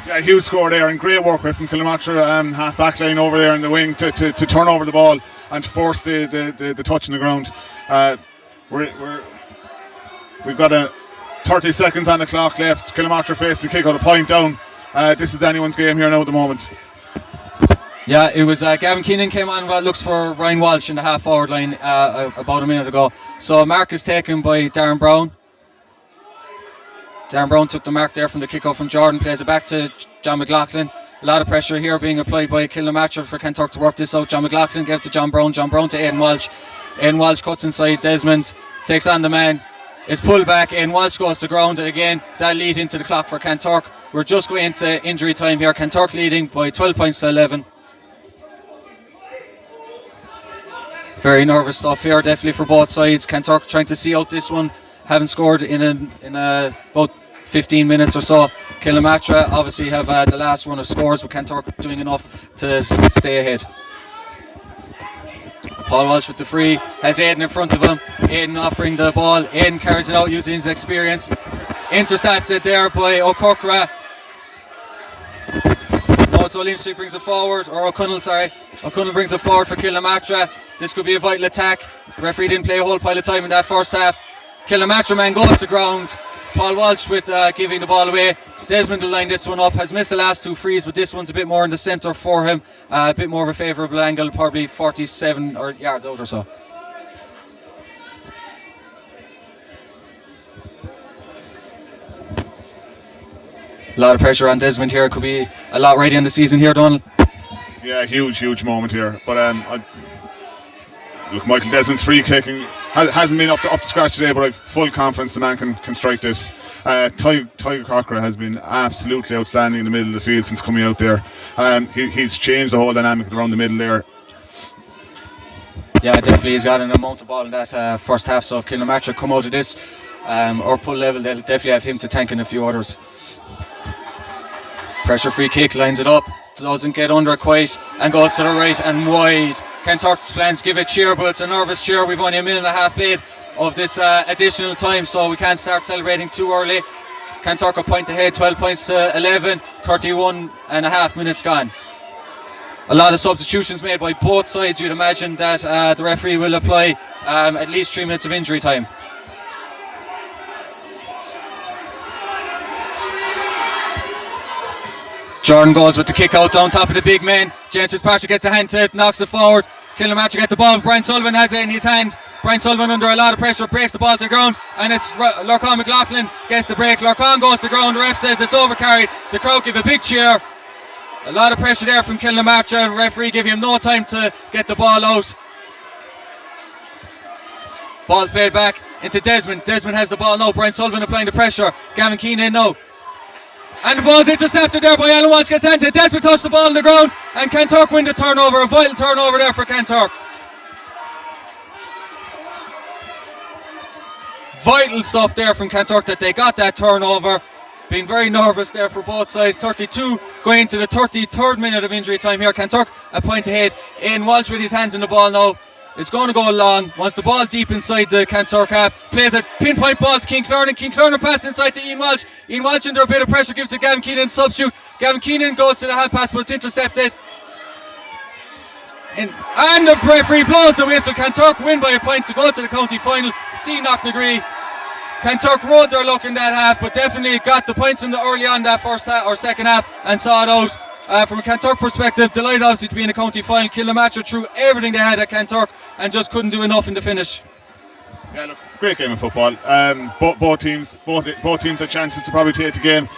Yeah, huge score there and great work from Kilmarnock half back line over there in the wing to turn over the ball and to force the touch on the ground. We've got 30 seconds on the clock left. Kilmarnock face the kick out, a point down. This is anyone's game here now at the moment.
Yeah, it was Gavin Keenan came on what looks for Ryan Walsh in the half forward line about a minute ago. So mark is taken by Darren Brown. Darren Brown took the mark there from the kick out from Jordan, plays it back to John McLaughlin. A lot of pressure here being applied by Kilmarnock for Kanturk to work this out. John McLaughlin gave it to John Brown. John Brown to Aidan Walsh. Aidan Walsh cuts inside. Desmond takes on the man. It's pulled back. Aidan Walsh goes to ground, and again that leads into the clock for Kanturk. We're just going into injury time here. Kanturk leading by 12 points to 11. Very nervous stuff here, definitely for both sides. Kanturk trying to see out this one. Haven't scored in about 15 minutes or so. Kilmarnock obviously have the last run of scores, but Kanturk doing enough to stay ahead. Paul Walsh with the free, has Aidan in front of him. Aidan offering the ball. Aidan carries it out using his experience. Intercepted there by O'Cork. So Lynch brings it forward, or O'Connell, sorry. O'Connell brings it forward for Kilmarnock. This could be a vital attack. The referee didn't play a whole pile of time in that first half. Kilmarnock man goes to ground. Paul Walsh with giving the ball away. Desmond will line this one up. Has missed the last two frees, but this one's a bit more in the centre for him. A bit more of a favourable angle, probably 47 or yards out or so. A lot of pressure on Desmond here. Could be a lot ready in the season here, Donald.
Yeah, huge moment here. But look, Michael Desmond's free kicking hasn't been up to scratch today, but I've full confidence the man can strike this. Tiger Cocker has been absolutely outstanding in the middle of the field since coming out there. He's changed the whole dynamic around the middle there.
Yeah, definitely he's got an amount of ball in that first half, so if Kilmarnock come out of this or pull level, they'll definitely have him to tank in a few others. Pressure free kick, lines it up, doesn't get under it quite, and goes to the right and wide. Kanturk fans give it cheer, but it's a nervous cheer. We've only a minute and a half played of this additional time, so we can't start celebrating too early. Kanturk a point ahead, 12 points to 11, 31 and a half minutes gone. A lot of substitutions made by both sides. You'd imagine that the referee will apply at least 3 minutes of injury time. Jordan goes with the kick out down top of the big man. James Patrick gets a hand to it, knocks it forward. Kilmarnock get the ball. Brian Sullivan has it in his hand. Brian Sullivan under a lot of pressure, breaks the ball to the ground, and it's Lorcan McLaughlin gets the break. Lorcan goes to the ground, the ref says it's overcarried. The crowd give a big cheer. A lot of pressure there from Kilna Martra. Referee giving him no time to get the ball out. Ball's played back into Desmond. Desmond has the ball now. Brian Sullivan applying the pressure. Gavin Keenan now. And the ball's intercepted there by Alan Walsh. Desmond touched the ball on the ground, and Kanturk win the turnover. A vital turnover there for Kanturk. Vital stuff there from Kanturk that they got that turnover. Being very nervous there for both sides. 32 going into the 33rd minute of injury time here. Kanturk a point ahead. Ian Walsh with his hands on the ball now. It's going to go long. Wants the ball deep inside the Kanturk half. Plays a pinpoint ball to King Clornan. King Clornan pass inside to Ian Walsh. Ian Walsh under a bit of pressure gives to Gavin Keenan. Substitute. Gavin Keenan goes to the hand pass, but it's intercepted. And the referee blows the whistle. Kanturk win by a point to go to the county final. See Knocknagree. Kanturk rode their luck in that half, but definitely got the points in the early on that first half or second half and saw it out. From a Kanturk perspective, delighted obviously to be in the county final. Kilna Martra threw everything they had at Kanturk and just couldn't do enough in the finish.
Yeah, look, great game of football. Both teams had chances to probably take the game.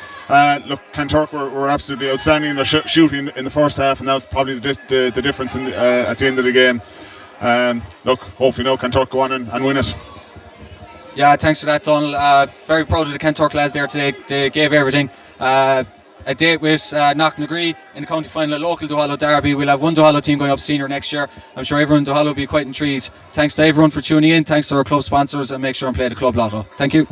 Look, Kanturk were absolutely outstanding in their shooting in the first half, and that was probably the difference at the end of the game. Look, hopefully now Kanturk go on and win it.
Yeah, thanks for that, Donald. Very proud of the Kanturk lads there today. They gave everything. A date with Knocknagree in the county final, a local Duhallow derby. We'll have one Duhallow team going up senior next year. I'm sure everyone in Duhallow will be quite intrigued. Thanks to everyone for tuning in. Thanks to our club sponsors, and make sure and play the club lotto. Thank you.